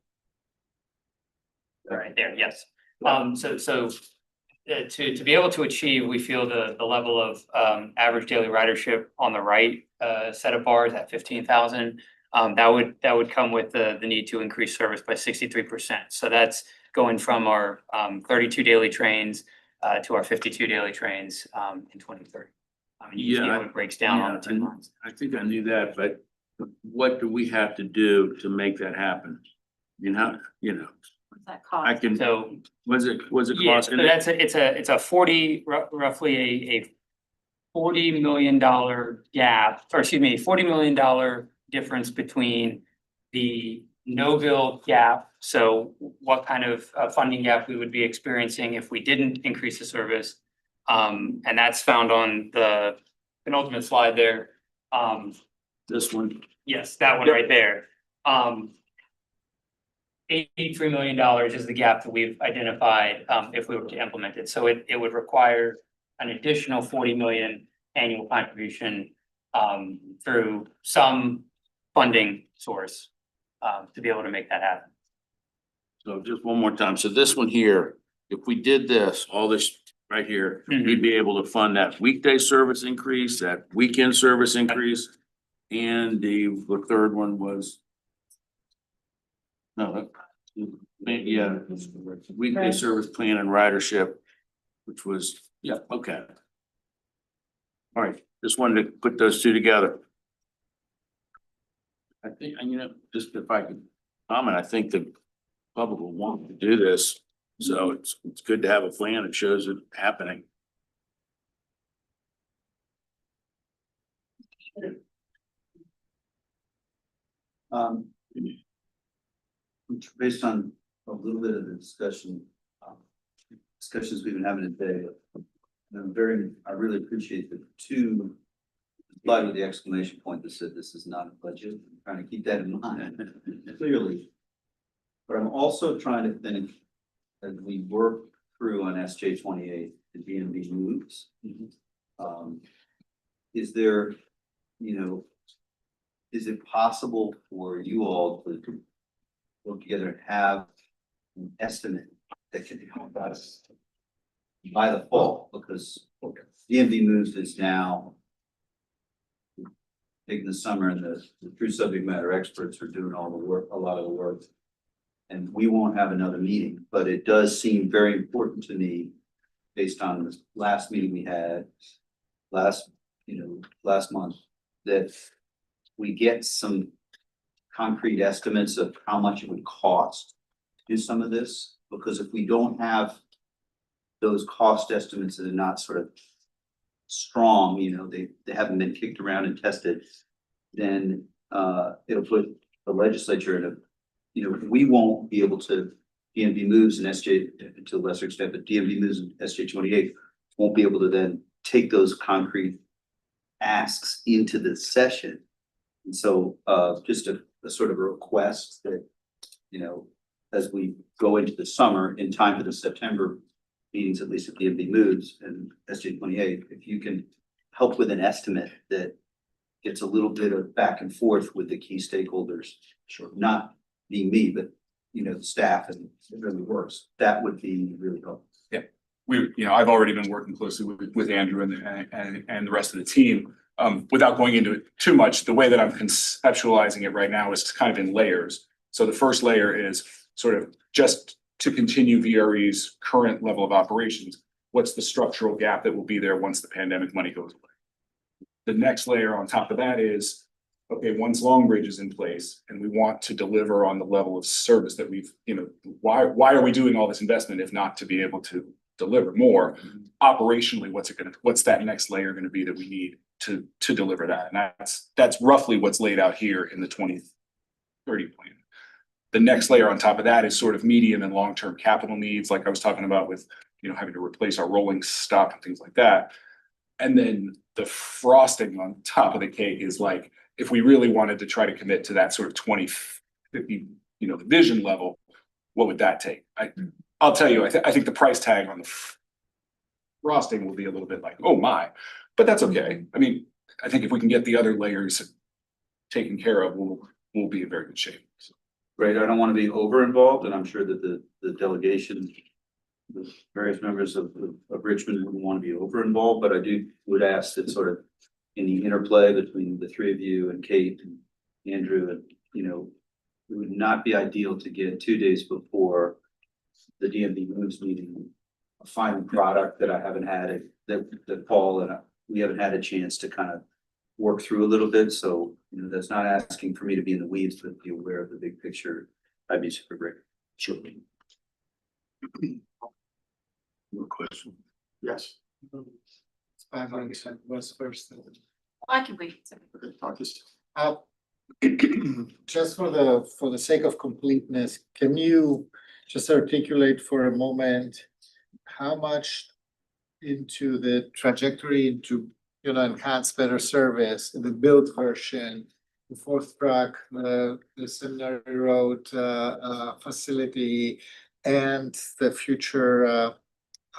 Right there, yes. To be able to achieve, we feel the level of average daily ridership on the right set of bars at 15,000. That would come with the need to increase service by 63%. So that's going from our 32 daily trains to our 52 daily trains in 2030. You see how it breaks down on the 2 lines. I think I knew that, but what do we have to do to make that happen? What's that cost? I can, So was it yeah, cost? so that's it's a 40 roughly a $40 million gap, or excuse me, $40 million difference between the no bill gap. So what kind of funding gap we would be experiencing if we didn't increase the service. And that's found on the penultimate slide there. This one? Yes, that one right there. $83 million is the gap that we've identified if we were to implement it. So it would require an additional 40 million annual contribution through some funding source to be able to make that happen. So just one more time. So this one here, if we did this, all this right here, we'd be able to fund that weekday service increase, that weekend service increase. And the third one was. No, yeah, weekday service plan and ridership, which was, yeah, okay. All right, just wanted to put those two together. I think, just if I could comment, I think the public will want to do this. So it's good to have a plan that shows it happening. Based on a little bit of the discussions we've been having today, I really appreciate the two slide with the exclamation point that said this is not a budget. I'm trying to keep that in mind clearly. But I'm also trying to think as we work through on SJ 28, the DMV moves. Is there, is it possible for you all to work together and have an estimate that can help us by the fall? Because DMV moves is now big in the summer, and the true subject matter experts are doing all the work, a lot of the work. And we won't have another meeting, but it does seem very important to me based on the last meeting we had last month, that we get some concrete estimates of how much it would cost to do some of this. Because if we don't have those cost estimates that are not sort of strong, they haven't been kicked around and tested, then it'll put the legislature in a, we won't be able to DMV moves and SJ, to a lesser extent, but DMV moves and SJ 28 won't be able to then take those concrete asks into the session. And so just a sort of a request that, you know, as we go into the summer in time for the September meetings, at least at DMV moves and SJ 28, if you can help with an estimate that gets a little bit of back and forth with the key stakeholders, sure, not being me, but you know, the staff, and it really works. That would be really helpful. Yeah, I've already been working closely with Andrew and the rest of the team. Without going into it too much, the way that I'm conceptualizing it right now is kind of in layers. So the first layer is sort of just to continue VRE's current level of operations. What's the structural gap that will be there once the pandemic money goes away? The next layer on top of that is, okay, once Longbridge is in place and we want to deliver on the level of service that we've, you know, why are we doing all this investment if not to be able to deliver more? Operationally, what's that next layer gonna be that we need to deliver that? And that's roughly what's laid out here in the 2030 plan. The next layer on top of that is sort of medium and long-term capital needs, like I was talking about with, you know, having to replace our rolling stock and things like that. And then the frosting on top of the cake is like, if we really wanted to try to commit to that sort of 2050, you know, the vision level, what would that take? I'll tell you, I think the price tag on the frosting will be a little bit like, oh my, but that's okay. I mean, I think if we can get the other layers taken care of, we'll be in very good shape. So. Right, I don't want to be over involved, and I'm sure that the delegation, the various members of Richmond wouldn't want to be over involved, but I would ask that sort of in the interplay between the three of you and Kate and Andrew, and you know, it would not be ideal to get 2 days before the DMV moves meeting a final product that I haven't had that Paul and we haven't had a chance to kind of work through a little bit. So, you know, that's not asking for me to be in the weeds, but be aware of the big picture. That'd be super great. Sure. More question? Yes. Was first. I can wait. Just for the sake of completeness, can you just articulate for a moment how much into the trajectory into, you know, enhanced better service, the build version, the fourth track, the Seminary Road facility, and the future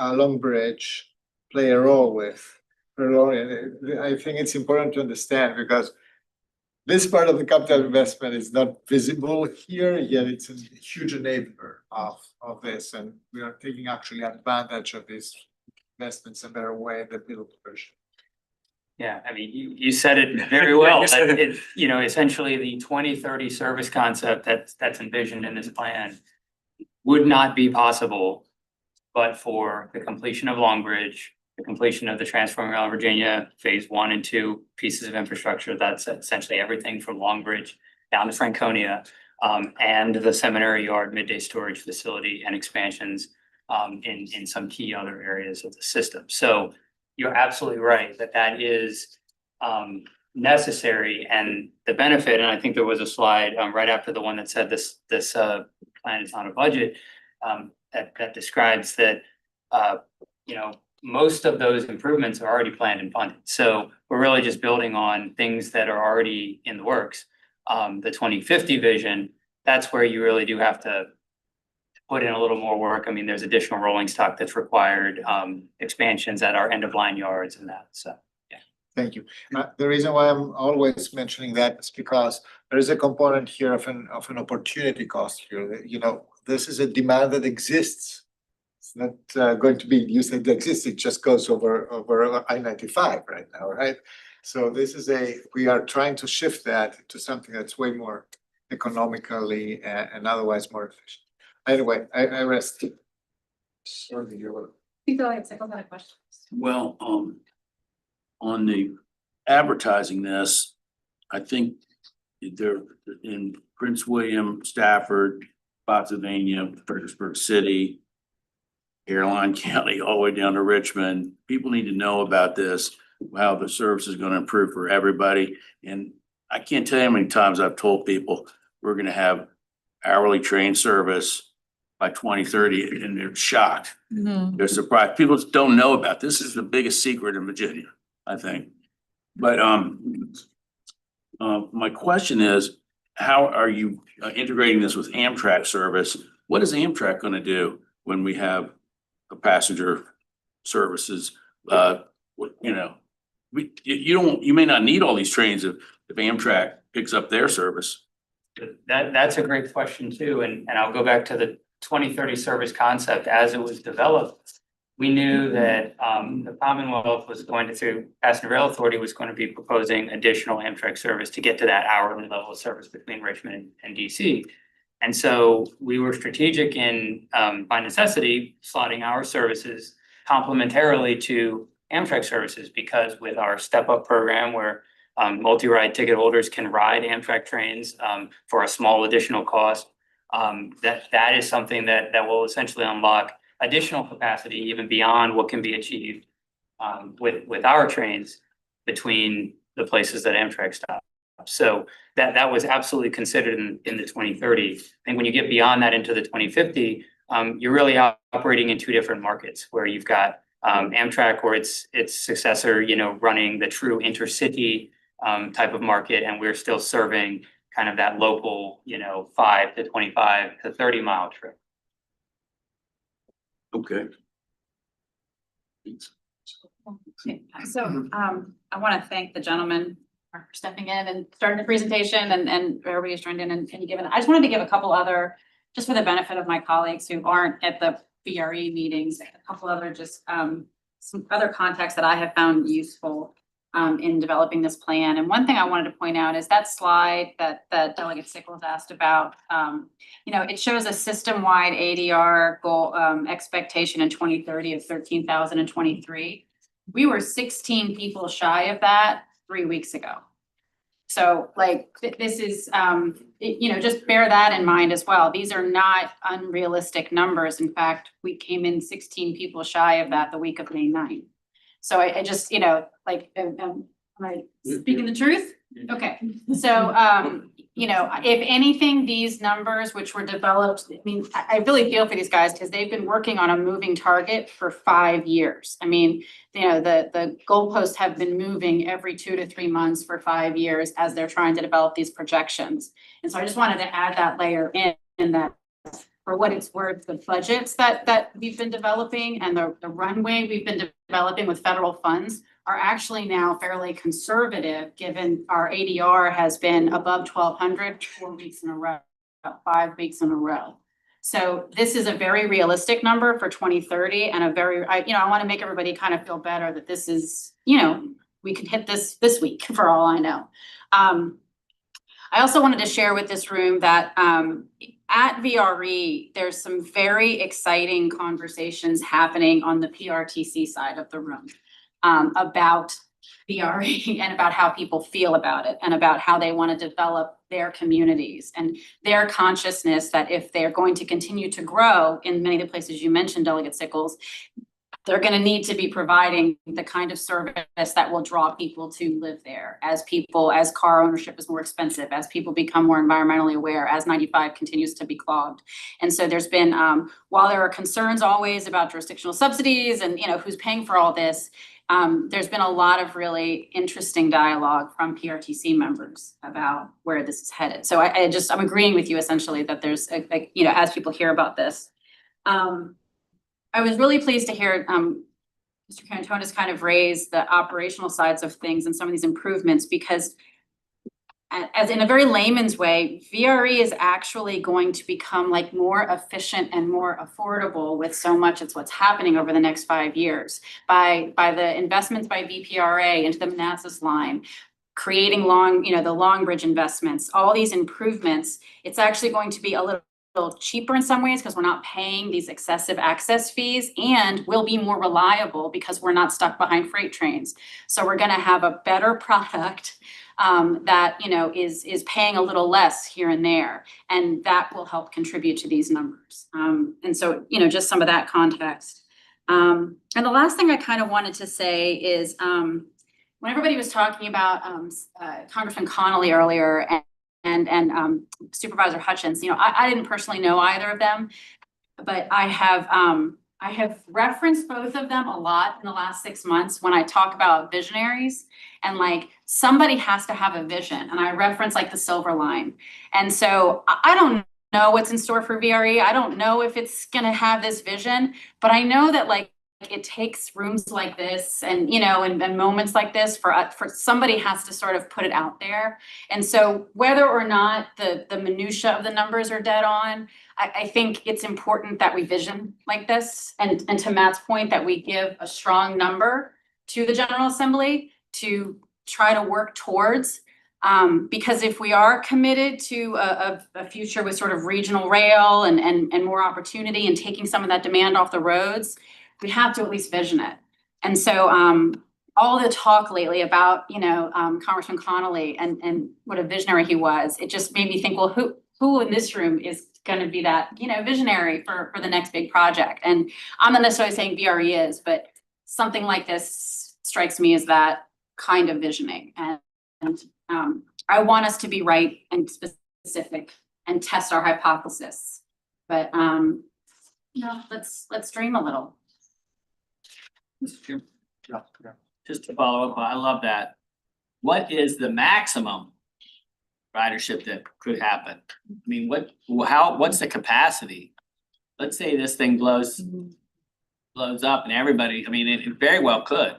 Long Bridge play a role with? I think it's important to understand because this part of the capital investment is not visible here, yet it's a huge enabler of this, and we are taking actually advantage of these investments in a better way in the build version. Yeah, I mean, you said it very well. It, you know, essentially the 2030 service concept that's envisioned in this plan would not be possible but for the completion of Long Bridge, the completion of the Transforming Maryland, Virginia phase 1 and 2 pieces of infrastructure. That's essentially everything from Long Bridge down to Franconia, and the Seminary Yard midday storage facility and expansions in some key other areas of the system. So you're absolutely right that is necessary, and the benefit, and I think there was a slide right after the one that said this plan is on a budget, that describes that you know, most of those improvements are already planned and funded. So we're really just building on things that are already in the works. The 2050 vision, that's where you really do have to put in a little more work. I mean, there's additional rolling stock that's required, expansions at our end of line yards and that, so. Thank you. The reason why I'm always mentioning that is because there is a component here of an opportunity cost here. You know, this is a demand that exists. It's not going to be used that exists. It just goes over I-95 right now, right? So this is we are trying to shift that to something that's way more economically and otherwise more efficient. Anyway, I rest. Sorry, you I have several other questions. Well, on the advertising this, I think they're in Prince William, Stafford, Spotsylvania, Fredericksburg City, Caroline County, all the way down to Richmond. People need to know about this, how the service is going to improve for everybody. And I can't tell you how many times I've told people we're going to have hourly train service by 2030, and they're shocked. Mhm. They're surprised. People don't know about this. This is the biggest secret in Virginia, I think. But my question is, how are you integrating this with Amtrak service? What is Amtrak gonna do when we have a passenger services? You know, you may not need all these trains if Amtrak picks up their service. That's a great question too, and I'll go back to the 2030 service concept. As it was developed, we knew that the Commonwealth was going to, through Passenger Rail Authority, was going to be proposing additional Amtrak service to get to that hourly level of service between Richmond and DC. And so we were strategic in, by necessity, slotting our services complementarily to Amtrak services, because with our step up program where multi-ride ticket holders can ride Amtrak trains for a small additional cost, that is something that will essentially unlock additional capacity even beyond what can be achieved with our trains between the places that Amtrak stops. So that was absolutely considered in the 2030. I think when you get beyond that into the 2050, you're really operating in two different markets where you've got Amtrak or its successor, running the true intercity type of market, and we're still serving kind of that local, 5 to 25 to 30 mile trip. Okay. So I want to thank the gentleman for stepping in and starting the presentation, and everybody who's joined in and given. I just wanted to give a couple other, just for the benefit of my colleagues who aren't at the VRE meetings, a couple other just some other context that I have found useful in developing this plan. And one thing I wanted to point out is that slide that Delegate Sickles asked about. It shows a system-wide ADR goal expectation in 2030 of 13,023. We were 16 people shy of that 3 weeks ago. So this is, just bear that in mind as well. These are not unrealistic numbers. In fact, we came in 16 people shy of that the week of May 9th. So I just, am I speaking the truth? Okay, so, if anything, these numbers which were developed, I really feel for these guys because they've been working on a moving target for 5 years. The goalposts have been moving every 2 to 3 months for 5 years as they're trying to develop these projections. And so I just wanted to add that layer in that, for what it's worth, the budgets that we've been developing and the runway we've been developing with federal funds are actually now fairly conservative, given our ADR has been above 1,200 4 weeks in a row, 5 weeks in a row. So this is a very realistic number for 2030, and I want to make everybody kind of feel better that this is, we can hit this week for all I know. I also wanted to share with this room that at VRE, there's some very exciting conversations happening on the PRTC side of the room about VRE and about how people feel about it and about how they want to develop their communities and their consciousness that if they're going to continue to grow in many of the places you mentioned, Delegate Sickles, they're going to need to be providing the kind of service that will draw people to live there as car ownership is more expensive, as people become more environmentally aware, as 95 continues to be clogged. And so there's been, while there are concerns always about jurisdictional subsidies and, who's paying for all this, there's been a lot of really interesting dialogue from PRTC members about where this is headed. So I'm agreeing with you essentially that there's, as people hear about this, I was really pleased to hear Mr. Cantonis kind of raise the operational sides of things and some of these improvements, because as in a very layman's way, VRE is actually going to become more efficient and more affordable with so much of what's happening over the next 5 years by the investments by VPRA into the Manassas line, creating the Long Bridge investments, all these improvements. It's actually going to be a little cheaper in some ways because we're not paying these excessive access fees, and will be more reliable because we're not stuck behind freight trains. So we're going to have a better product that is paying a little less here and there, and that will help contribute to these numbers. And so just some of that context. And the last thing I kind of wanted to say is when everybody was talking about Congressman Connolly earlier and Supervisor Hutchins, I didn't personally know either of them, but I have referenced both of them a lot in the last 6 months when I talk about visionaries. And like, somebody has to have a vision, and I reference like the silver line. And so I don't know what's in store for VRE. I don't know if it's gonna have this vision, but I know that like it takes rooms like this and, you know, and moments like this for somebody has to sort of put it out there. And so whether or not the minutia of the numbers are dead on, I think it's important that we vision like this. And to Matt's point, that we give a strong number to the General Assembly to try to work towards. Because if we are committed to a future with sort of regional rail and more opportunity and taking some of that demand off the roads, we have to at least vision it. And so all the talk lately about, you know, Congressman Connolly and what a visionary he was, it just made me think, well, who in this room is going to be that, you know, visionary for the next big project? And I'm not necessarily saying VRE is, but something like this strikes me as that kind of visioning. And I want us to be right and specific and test our hypothesis. But you know, let's dream a little. Just to follow up, I love that. What is the maximum ridership that could happen? I mean, what's the capacity? Let's say this thing blows up and everybody, I mean, it very well could.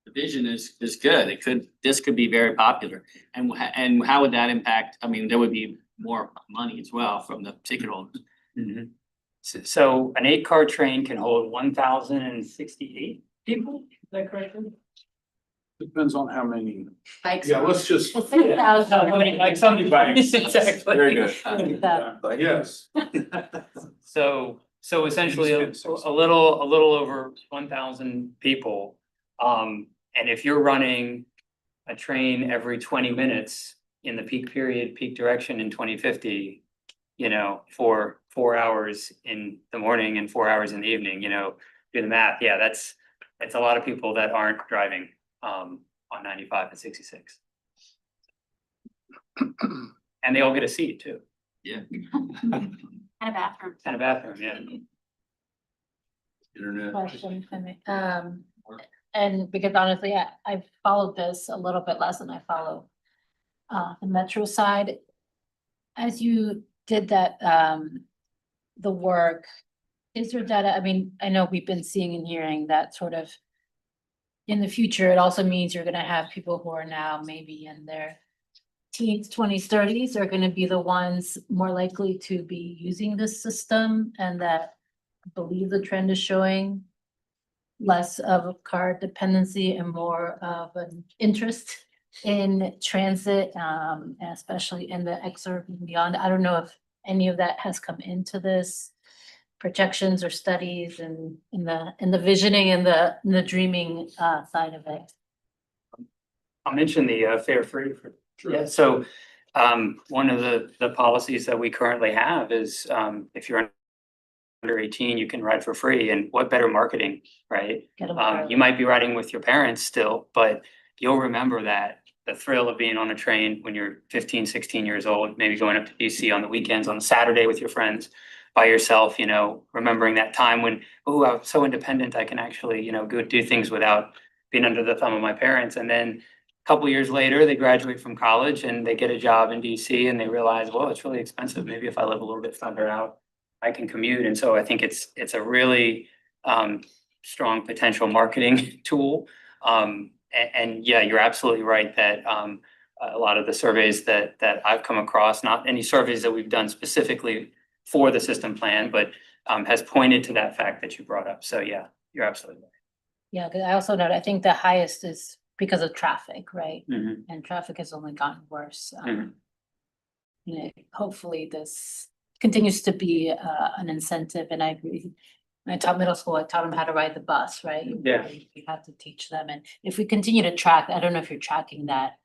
The vision is good. This could be very popular. And how would that impact? I mean, there would be more money as well from the ticket holders. Mhm. So an 8-car train can hold 1,068 people, is that correct? Depends on how many. Like, Yeah, let's just. It's 6,000. How many bikes on the bike? Exactly. Very good. Yes. So essentially a little over 1,000 people. And if you're running a train every 20 minutes in the peak period, peak direction in 2050, you know, for 4 hours in the morning and 4 hours in the evening, you know, do the math. Yeah, that's a lot of people that aren't driving on 95 and 66. And they all get a seat too. Yeah. and a bathroom. And a bathroom, yeah. Internet. Question for me. And because honestly, I've followed this a little bit less than I follow the metro side. As you did that, the work, is there data? I mean, I know we've been seeing and hearing that sort of in the future, it also means you're gonna have people who are now maybe in their teens, 20s, 30s are gonna be the ones more likely to be using this system, and that I believe the trend is showing less of a car dependency and more of an interest in transit, and especially in the exurban and beyond. I don't know if any of that has come into this projections or studies and in the visioning and the dreaming side of it. I'll mention the fare free for, yeah, so one of the policies that we currently have is if you're under 18, you can ride for free, and what better marketing, right? You might be riding with your parents still, but you'll remember that the thrill of being on a train when you're 15, 16 years old, maybe going up to DC on the weekends, on a Saturday with your friends by yourself, you know, remembering that time when, oh, I'm so independent, I can actually, you know, go do things without being under the thumb of my parents. And then a couple years later, they graduate from college and they get a job in DC and they realize, well, it's really expensive. Maybe if I live a little bit further out, I can commute. And so I think it's a really strong potential marketing tool. And yeah, you're absolutely right that a lot of the surveys that I've come across, not any surveys that we've done specifically for the system plan, but has pointed to that fact that you brought up. So yeah, you're absolutely right. Yeah, because I also know, I think the highest is because of traffic, right? Mhm. And traffic has only gotten worse. Mhm. You know, hopefully this continues to be an incentive, and I agree. When I taught middle school, I taught them how to ride the bus, right? Yeah. You have to teach them, and if we continue to track, I don't know if you're tracking that.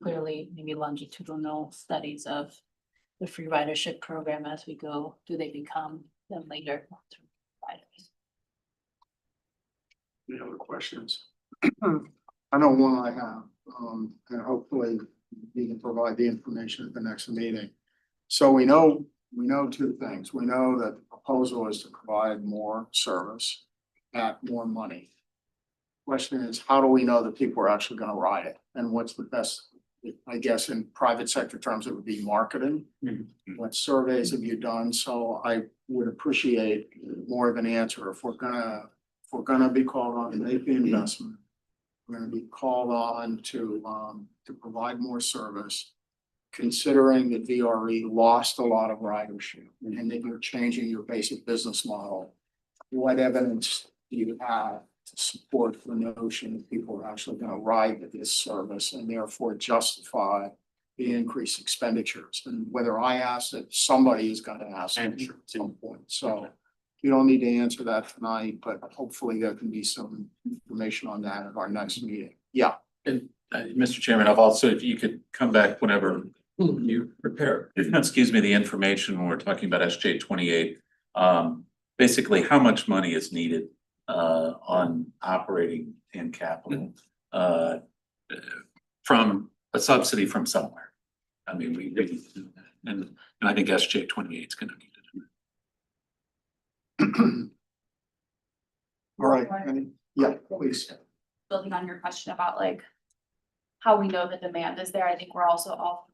Clearly, maybe longitudinal studies of the free ridership program as we go, do they become then later long-term riders? Any other questions? I know one I have, and hopefully you can provide the information at the next meeting. So we know we know two things. We know that the proposal is to provide more service at more money. Question is, how do we know that people are actually gonna ride it? And what's the best, I guess in private sector terms, it would be marketing. What surveys have you done? So I would appreciate more of an answer. If we're gonna be called on to make the investment, we're gonna be called on to provide more service. Considering that VRE lost a lot of ridership and that you're changing your basic business model, what evidence do you have to support the notion that people are actually gonna ride this service and therefore justify the increased expenditures? And whether I ask it, somebody is gonna ask it at some point. So you don't need to answer that tonight, but hopefully there can be some information on that at our next meeting. Yeah. And Mr. Chairman, I've also, if you could come back whenever you prepare, excuse me, the information when we're talking about SJ 28. Basically, how much money is needed on operating and capital from a subsidy from somewhere. I mean, we really do that. And I think SJ 28 is gonna need it. All right, yeah, please. Building on your question about like how we know the demand is there, I think we're also all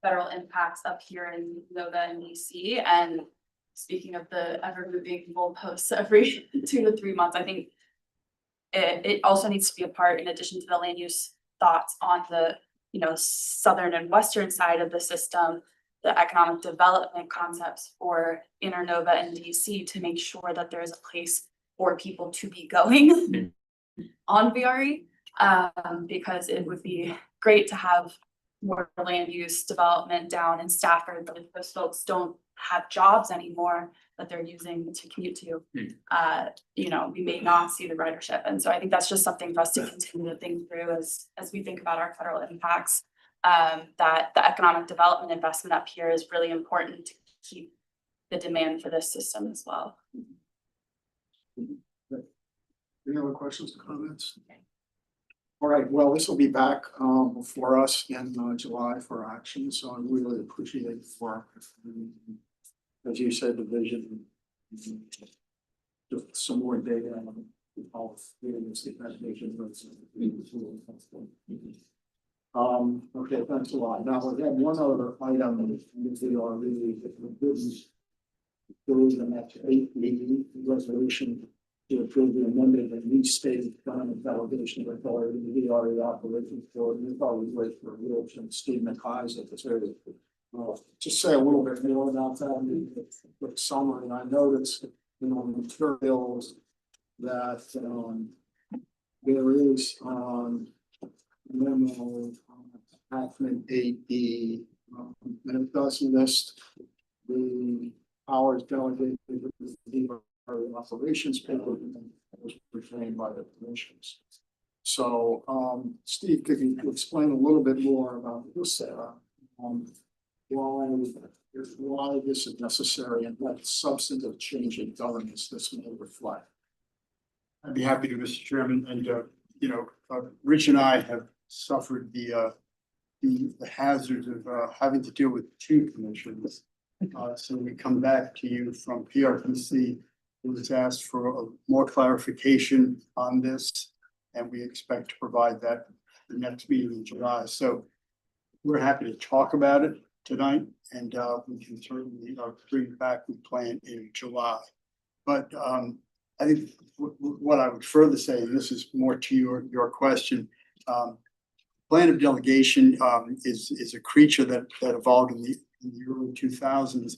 federal impacts up here in Nova and DC. And speaking of the ever moving goalposts every 2 to 3 months, I think it also needs to be a part, in addition to the land use thoughts on the, you know, southern and western side of the system, the economic development concepts for Inner Nova and DC to make sure that there is a place for people to be going on VRE. Because it would be great to have more land use development down in Stafford, but if those folks don't have jobs anymore that they're using to commute to, you know, we may not see the ridership. And so I think that's just something for us to continue to think through as we think about our federal impacts. That the economic development investment up here is really important to keep the demand for this system as well. Any other questions or comments? All right, well, this will be back before us in July for action, so I really appreciate it for, as you said, the vision. Just some more data on all that vision. Okay, thanks a lot. Now, we have one other item in the VRE that we didn't do in the next 8 meeting resolution to approve the amendment and restated government delegation of authority in the VRE operations board. We thought we'd wait for Rich and Steve McKay's at this area. Just say a little bit more about that, quick summary. I noticed in the materials that there is memo attachment 8E, and it does list the powers delegated to the operations paper that was retained by the commissions. So, Steve, could you explain a little bit more about this, why this is necessary and what substantive change in governance this may reflect? I'd be happy to, Mr. Chairman, and you know, Rich and I have suffered the hazards of having to deal with 2 commissions. So we come back to you from PRPC. It was asked for more clarification on this, and we expect to provide that the next meeting in July. So we're happy to talk about it tonight, and we can certainly bring back the plan in July. But I think what I would further say, and this is more to your question, plan of delegation is a creature that evolved in the early 2000s.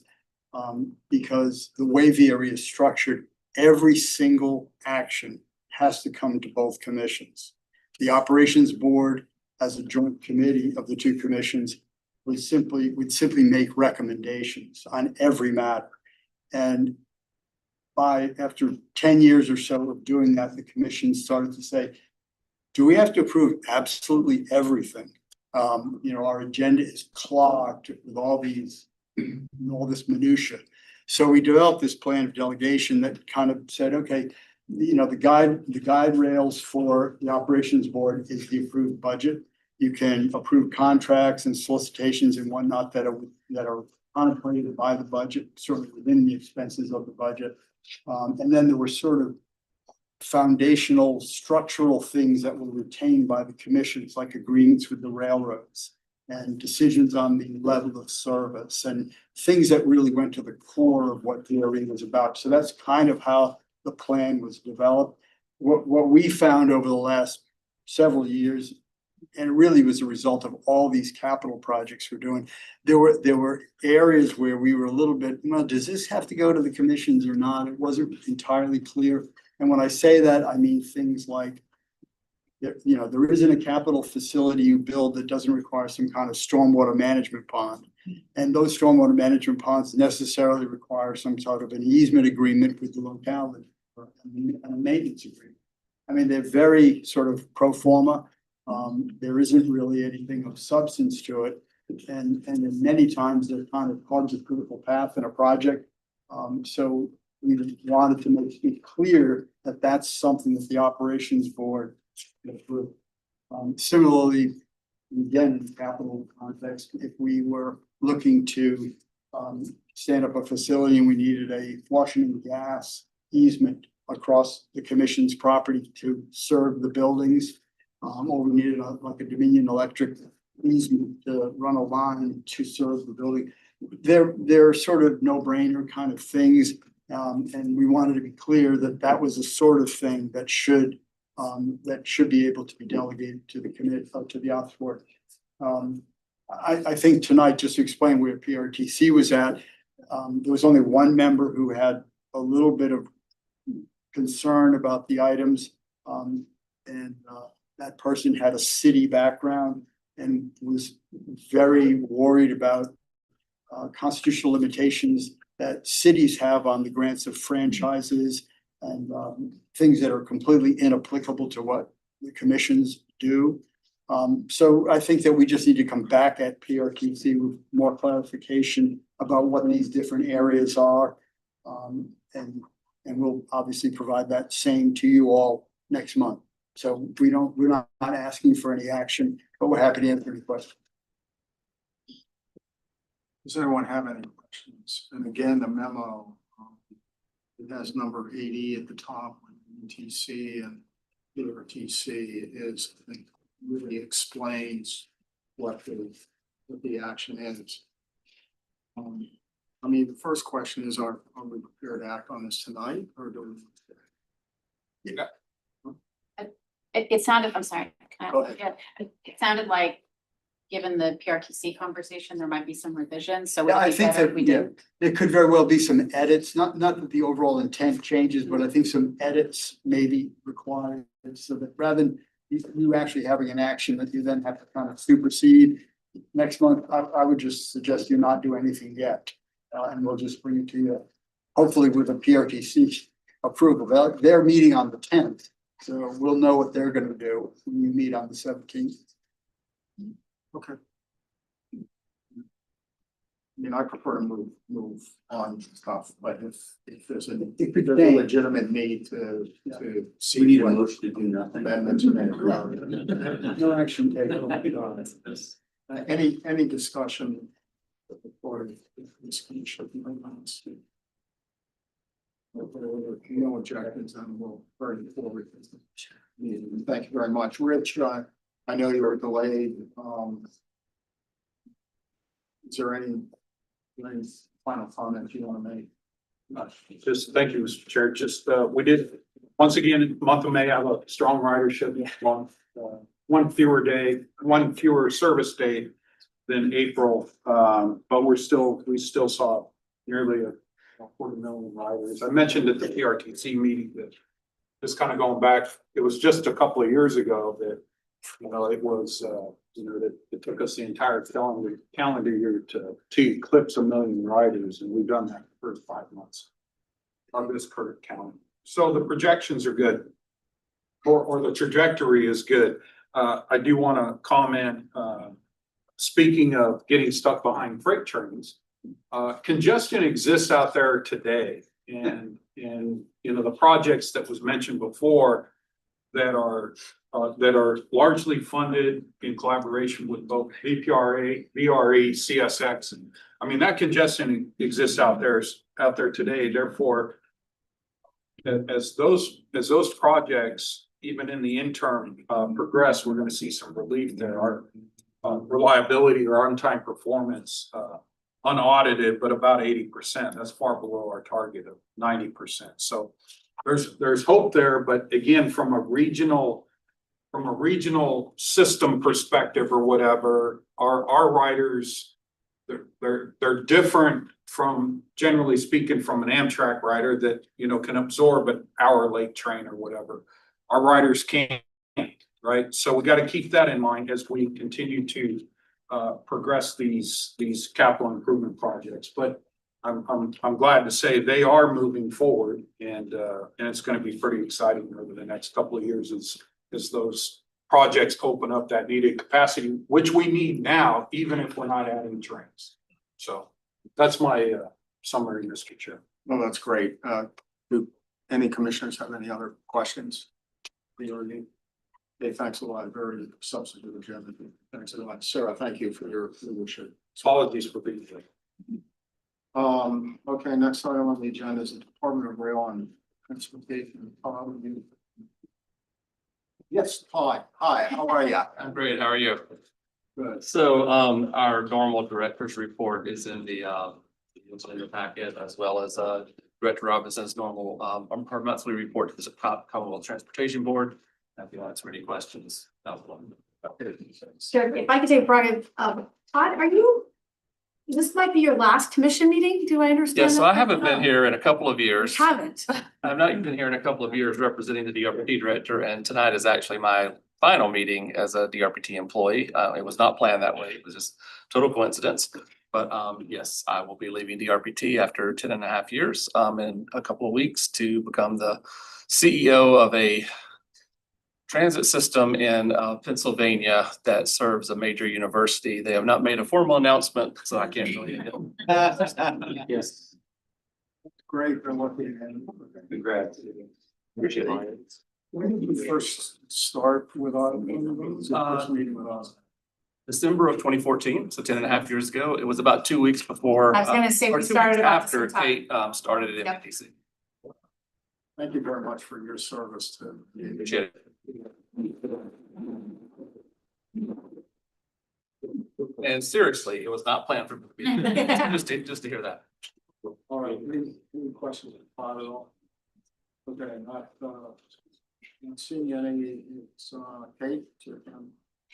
Because the way VRE is structured, every single action has to come to both commissions. The operations board, as a joint committee of the 2 commissions, would simply make recommendations on every matter. And after 10 years or so of doing that, the commission started to say, do we have to approve absolutely everything? You know, our agenda is clogged with all this minutia. So we developed this plan of delegation that kind of said, okay, you know, the guide rails for the operations board is the approved budget. You can approve contracts and solicitations and whatnot that are contemplated by the budget, sort of within the expenses of the budget. And then there were sort of foundational structural things that were retained by the commissions, like agreements with the railroads and decisions on the level of service and things that really went to the core of what DRE was about. So that's kind of how the plan was developed. What we found over the last several years, and it really was a result of all these capital projects we're doing, there were areas where we were a little bit, well, does this have to go to the commissions or not? It wasn't entirely clear. And when I say that, I mean things like, there isn't a capital facility you build that doesn't require some kind of stormwater management pond. And those stormwater management ponds necessarily require some sort of an easement agreement with the locality or a maintenance agreement. I mean, they're very sort of pro forma. There isn't really anything of substance to it. And in many times they're kind of part of the critical path in a project. So we wanted to make it clear that that's something that the operations board approved. Similarly, again, in the capital context, if we were looking to stand up a facility and we needed a Washington gas easement across the commission's property to serve the buildings, or we needed like a Dominion Electric easement to run a line to serve the building. They're sort of no-brainer kind of things. And we wanted to be clear that that was the sort of thing that should be able to be delegated to the committee, to the office board. I think tonight, just to explain where PRTC was at, there was only one member who had a little bit of concern about the items. And that person had a city background and was very worried about constitutional limitations that cities have on the grants of franchises and things that are completely inapplicable to what the commissions do. So I think that we just need to come back at PRTC with more clarification about what these different areas are. And we'll obviously provide that same to you all next month. So we're not asking for any action, but we're happy to answer any questions. Does anyone have any questions? And again, the memo, it has number 80 at the top, NVTC and PRTC is, I think, really explains what the action is. I mean, the first question is, are we prepared to act on this tonight or do we? Yeah. It sounded, I'm sorry. Go ahead. Yeah, it sounded like, given the PRTC conversation, there might be some revisions, so. Yeah, I think that there could very well be some edits, not that the overall intent changes, but I think some edits may be required. So that rather than you actually having an action that you then have to kind of supersede next month, I would just suggest you not do anything yet. And we'll just bring it to you, hopefully with a PRTC approval. They're meeting on the 10th, so we'll know what they're gonna do when you meet on the 17th. Okay. I mean, I prefer to move on stuff, but if there's a legitimate need to see. We need a motion to do nothing. Amendments made. No action taken. Any discussion before this commission? No objections, and we'll bring it forward. Thank you very much, Rich. I know you were delayed. Is there any final comment you want to make? Just thank you, Mr. Chair. Just we did once again, month of May, have a strong ridership month. One fewer service day than April, but we still saw nearly a 40 million riders. I mentioned at the PRTC meeting that just kind of going back, it was just a couple of years ago that it was that it took us the entire calendar year to eclipse 1 million riders, and we've done that for 5 months on this current calendar. So the projections are good, or the trajectory is good. I do want to comment, speaking of getting stuck behind freight trains, congestion exists out there today, and the projects that was mentioned before that are largely funded in collaboration with both APRA, VRE, CSX, and I mean, that congestion exists out there today, therefore. As those projects, even in the interim, progress, we're gonna see some relief there. Our reliability or on-time performance, unaudited, but about 80%. That's far below our target of 90%. So there's hope there, but again, from a regional system perspective or whatever, our riders, they're different from, generally speaking, from an Amtrak rider that, you know, can absorb an hour late train or whatever. Our riders can't, right? So we got to keep that in mind as we continue to progress these capital improvement projects. But I'm glad to say they are moving forward, and it's going to be pretty exciting over the next couple of years as those projects open up that needed capacity, which we need now, even if we're not adding trains. So that's my summary, Mr. Chair. No, that's great. Do any commissioners have any other questions? Hey, thanks a lot. Very substantive agenda. Thanks a lot. Sarah, thank you for your leadership. Apologies for being late. Okay, next item on the agenda is the Department of Rail and Transportation. Yes, hi, how are you? I'm great. How are you? Good. So, our normal director's report is in the packet, as well as, Director Robinson's normal, our monthly report to the Commonwealth Transportation Board. If you answer any questions. Sure, if I could take prerogative, Todd, this might be your last commission meeting, do I understand? Yeah, so that I haven't correctly? been here in a couple of years. You haven't. I've not even been here in a couple of years representing the DRPT director, and tonight is actually my final meeting as a DRPT employee. It was not planned that way. It was just total coincidence. But yes, I will be leaving DRPT after 10.5 years in a couple of weeks to become the CEO of a transit system in Pennsylvania that serves a major university. They have not made a formal announcement, so I can't really. Yes. Great, they're looking at. Congrats. Appreciate it. When did you first start with us? First meeting with us? December of 2014, so 10.5 years ago. It was about 2 weeks before. I was gonna say, or we 2 weeks started about the after same time. Kate started at Yep. NVTC. Thank you very much for your service to. Appreciate it. And seriously, it was not planned for me to be here. Just to hear that. All right, any questions at all? Okay, not seeing any, it's Kate.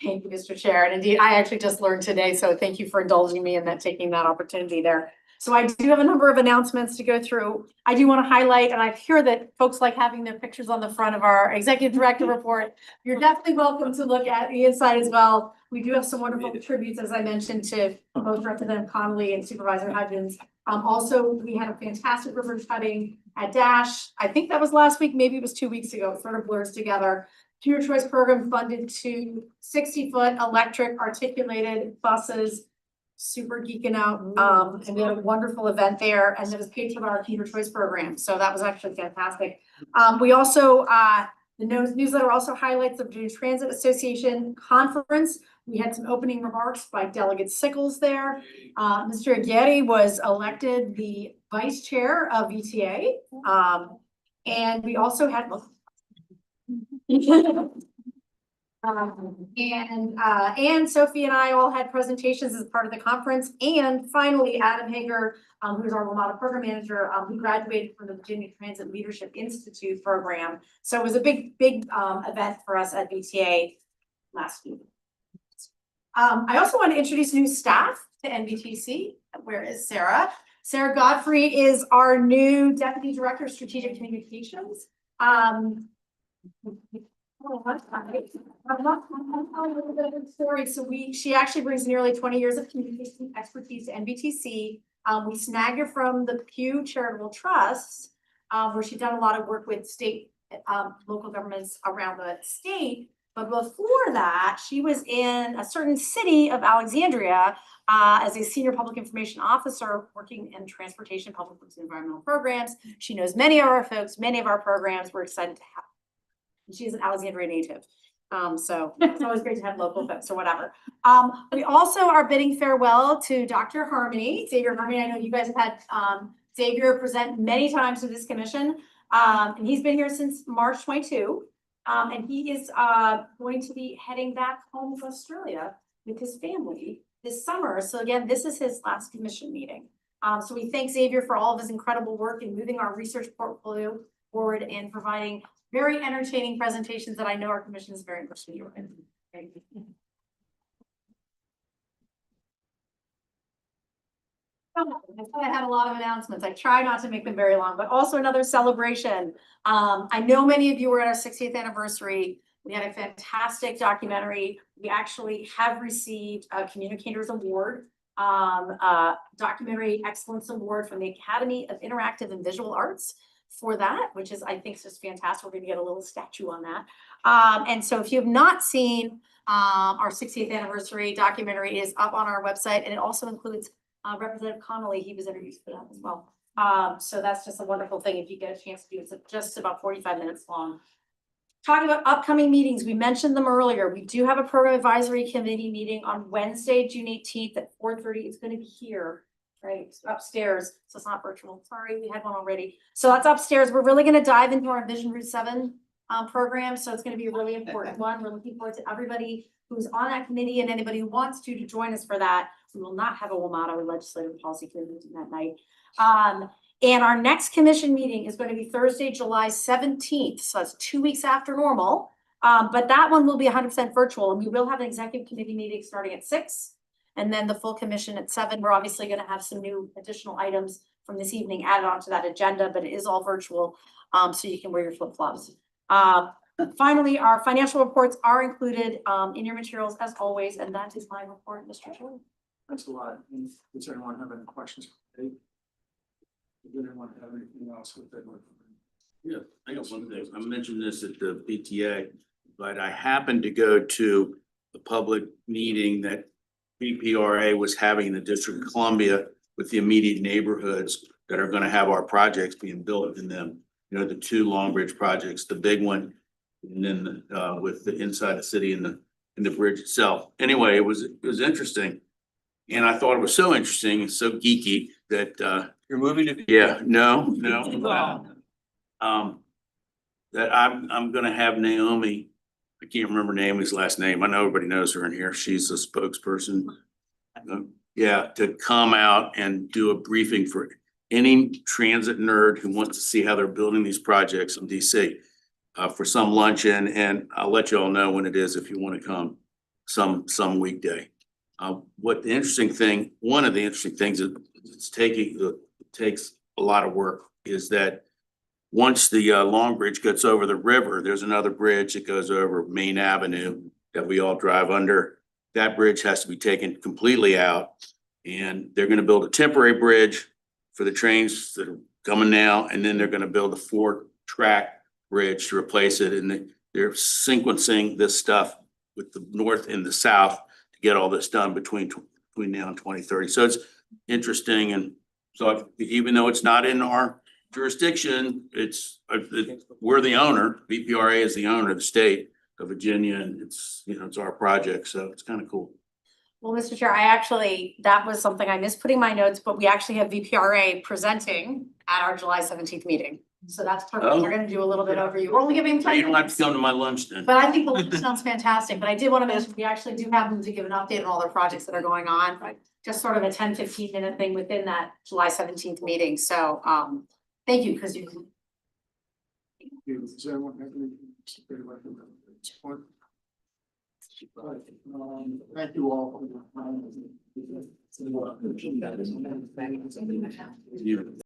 Thank you, Mr. Chair. And indeed, I actually just learned today, so thank you for indulging me in that, taking that opportunity there. So I do have a number of announcements to go through. I do want to highlight, and I hear that folks like having their pictures on the front of our executive director report. You're definitely welcome to look at the inside as well. We do have some wonderful tributes, as I mentioned, to both Representative Connolly and Supervisor Hudgens. Also, we had a fantastic ribbon cutting at Dash. I think that was last week, maybe it was 2 weeks ago. It sort of blurs together. Your Choice program funded to 60-foot electric articulated buses. Super geeking out. And we had a wonderful event there, and it was paid for by our Your Choice program. So that was actually fantastic. We also, the newsletter also highlights the Virginia Transit Association conference. We had some opening remarks by Delegate Sickles there. Mr. Aguirre was elected the vice chair of VTA. And we also had and Sophie and I all had presentations as part of the conference. And finally, Adam Hager, who's our WMATA program manager, who graduated from the Virginia Transit Leadership Institute program. So it was a big event for us at VTA last week. I also want to introduce new staff to NVTC. Where is Sarah? Sarah Godfrey is our new Deputy Director of Strategic Communications. Story. So she actually brings nearly 20 years of communication expertise to NVTC. We snagged her from the Pew Charitable Trust, where she's done a lot of work with state, local governments around the state. But before that, she was in a certain city of Alexandria as a senior public information officer working in transportation, public works, and environmental programs. She knows many of our folks, many of our programs. We're excited to have her. She's an Alexandria native. So it's always great to have local folks or whatever. We also are bidding farewell to Dr. Harmony, Xavier Harmony. I know you guys have had, Xavier present many times to this commission. And he's been here since March 22. And he is, going to be heading back home to Australia with his family this summer. So again, this is his last commission meeting. So we thank Xavier for all of his incredible work in moving our research portfolio forward and providing very entertaining presentations that I know our commission is very much familiar with. Thank you. I had a lot of announcements. I try not to make them very long, but also another celebration. I know many of you were at our 60th anniversary. We had a fantastic documentary. We actually have received a Communicators Award, Documentary Excellence Award from the Academy of Interactive and Visual Arts for that, which is, I think, just fantastic. We're going to get a little statue on that. And so if you have not seen our 60th anniversary documentary, it is up on our website, and it also includes Representative Connolly. He was introduced for that as well. So that's just a wonderful thing if you get a chance to do it. It's just about 45 minutes long. Talking about upcoming meetings, we mentioned them earlier. We do have a program advisory committee meeting on Wednesday, June 18th at 4:30. It's going to be here, right, upstairs. So it's not virtual. Sorry, we had one already. So that's upstairs. We're really going to dive into our Vision Route 7 program. So it's going to be a really important one. We're looking forward to everybody who's on that committee and anybody who wants to join us for that. We will not have a WMATA or Legislative Policy Committee that night. And our next commission meeting is going to be Thursday, July 17th. So that's 2 weeks after normal. But that one will be 100% virtual, and we will have an executive committee meeting starting at 6 and then the full commission at 7. We're obviously going to have some new additional items from this evening added onto that agenda, but it is all virtual. So you can wear your flip-flops. Finally, our financial reports are included in your materials as always, and that is my report, Mr. Chair. Thanks a lot. And does anyone have any questions? Does anyone have anything else with that? Yeah, I got one thing. I mentioned this at the PTA, but I happened to go to the public meeting that BPRA was having in the District of Columbia with the immediate neighborhoods that are gonna have our projects being built in them. You know, the two Long Bridge projects, the big one, and then with the inside the city and the bridge itself. Anyway, it was interesting. And I thought it was so interesting and so geeky that You're moving to. yeah, no. That I'm gonna have Naomi, I can't remember Naomi's last name. I know everybody knows her in here. She's a spokesperson. Yeah, to come out and do a briefing for any transit nerd who wants to see how they're building these projects in DC. For some luncheon, and I'll let you all know when it is if you want to come some weekday. What the interesting thing, one of the interesting things that takes a lot of work is that once the Long Bridge gets over the river, there's another bridge that goes over Main Avenue that we all drive under. That bridge has to be taken completely out, and they're going to build a temporary bridge for the trains that are coming now, and then they're going to build a 4-track bridge to replace it, and they're sequencing this stuff with the north and the south to get all this done between now and 2030. So it's interesting, and so even though it's not in our jurisdiction, we're the owner. BPRA is the owner of the state of Virginia, and it's our project, so it's kind of cool. Well, Mr. Chair, that was something I missed putting my notes, but we actually have VPRA presenting at our July 17th meeting. So that's perfect. Oh. We're going to do a little bit over you. We're only giving 10 You don't have minutes. to come to my lunch then. But I think the lunch sounds fantastic. But I did want to mention, we actually do have them to give an update on all their projects that are going on. Just sort of a 10-15 minute thing within that July 17th meeting. So thank you, because you. Does anyone have anything to say about this point? Thank you all for your time.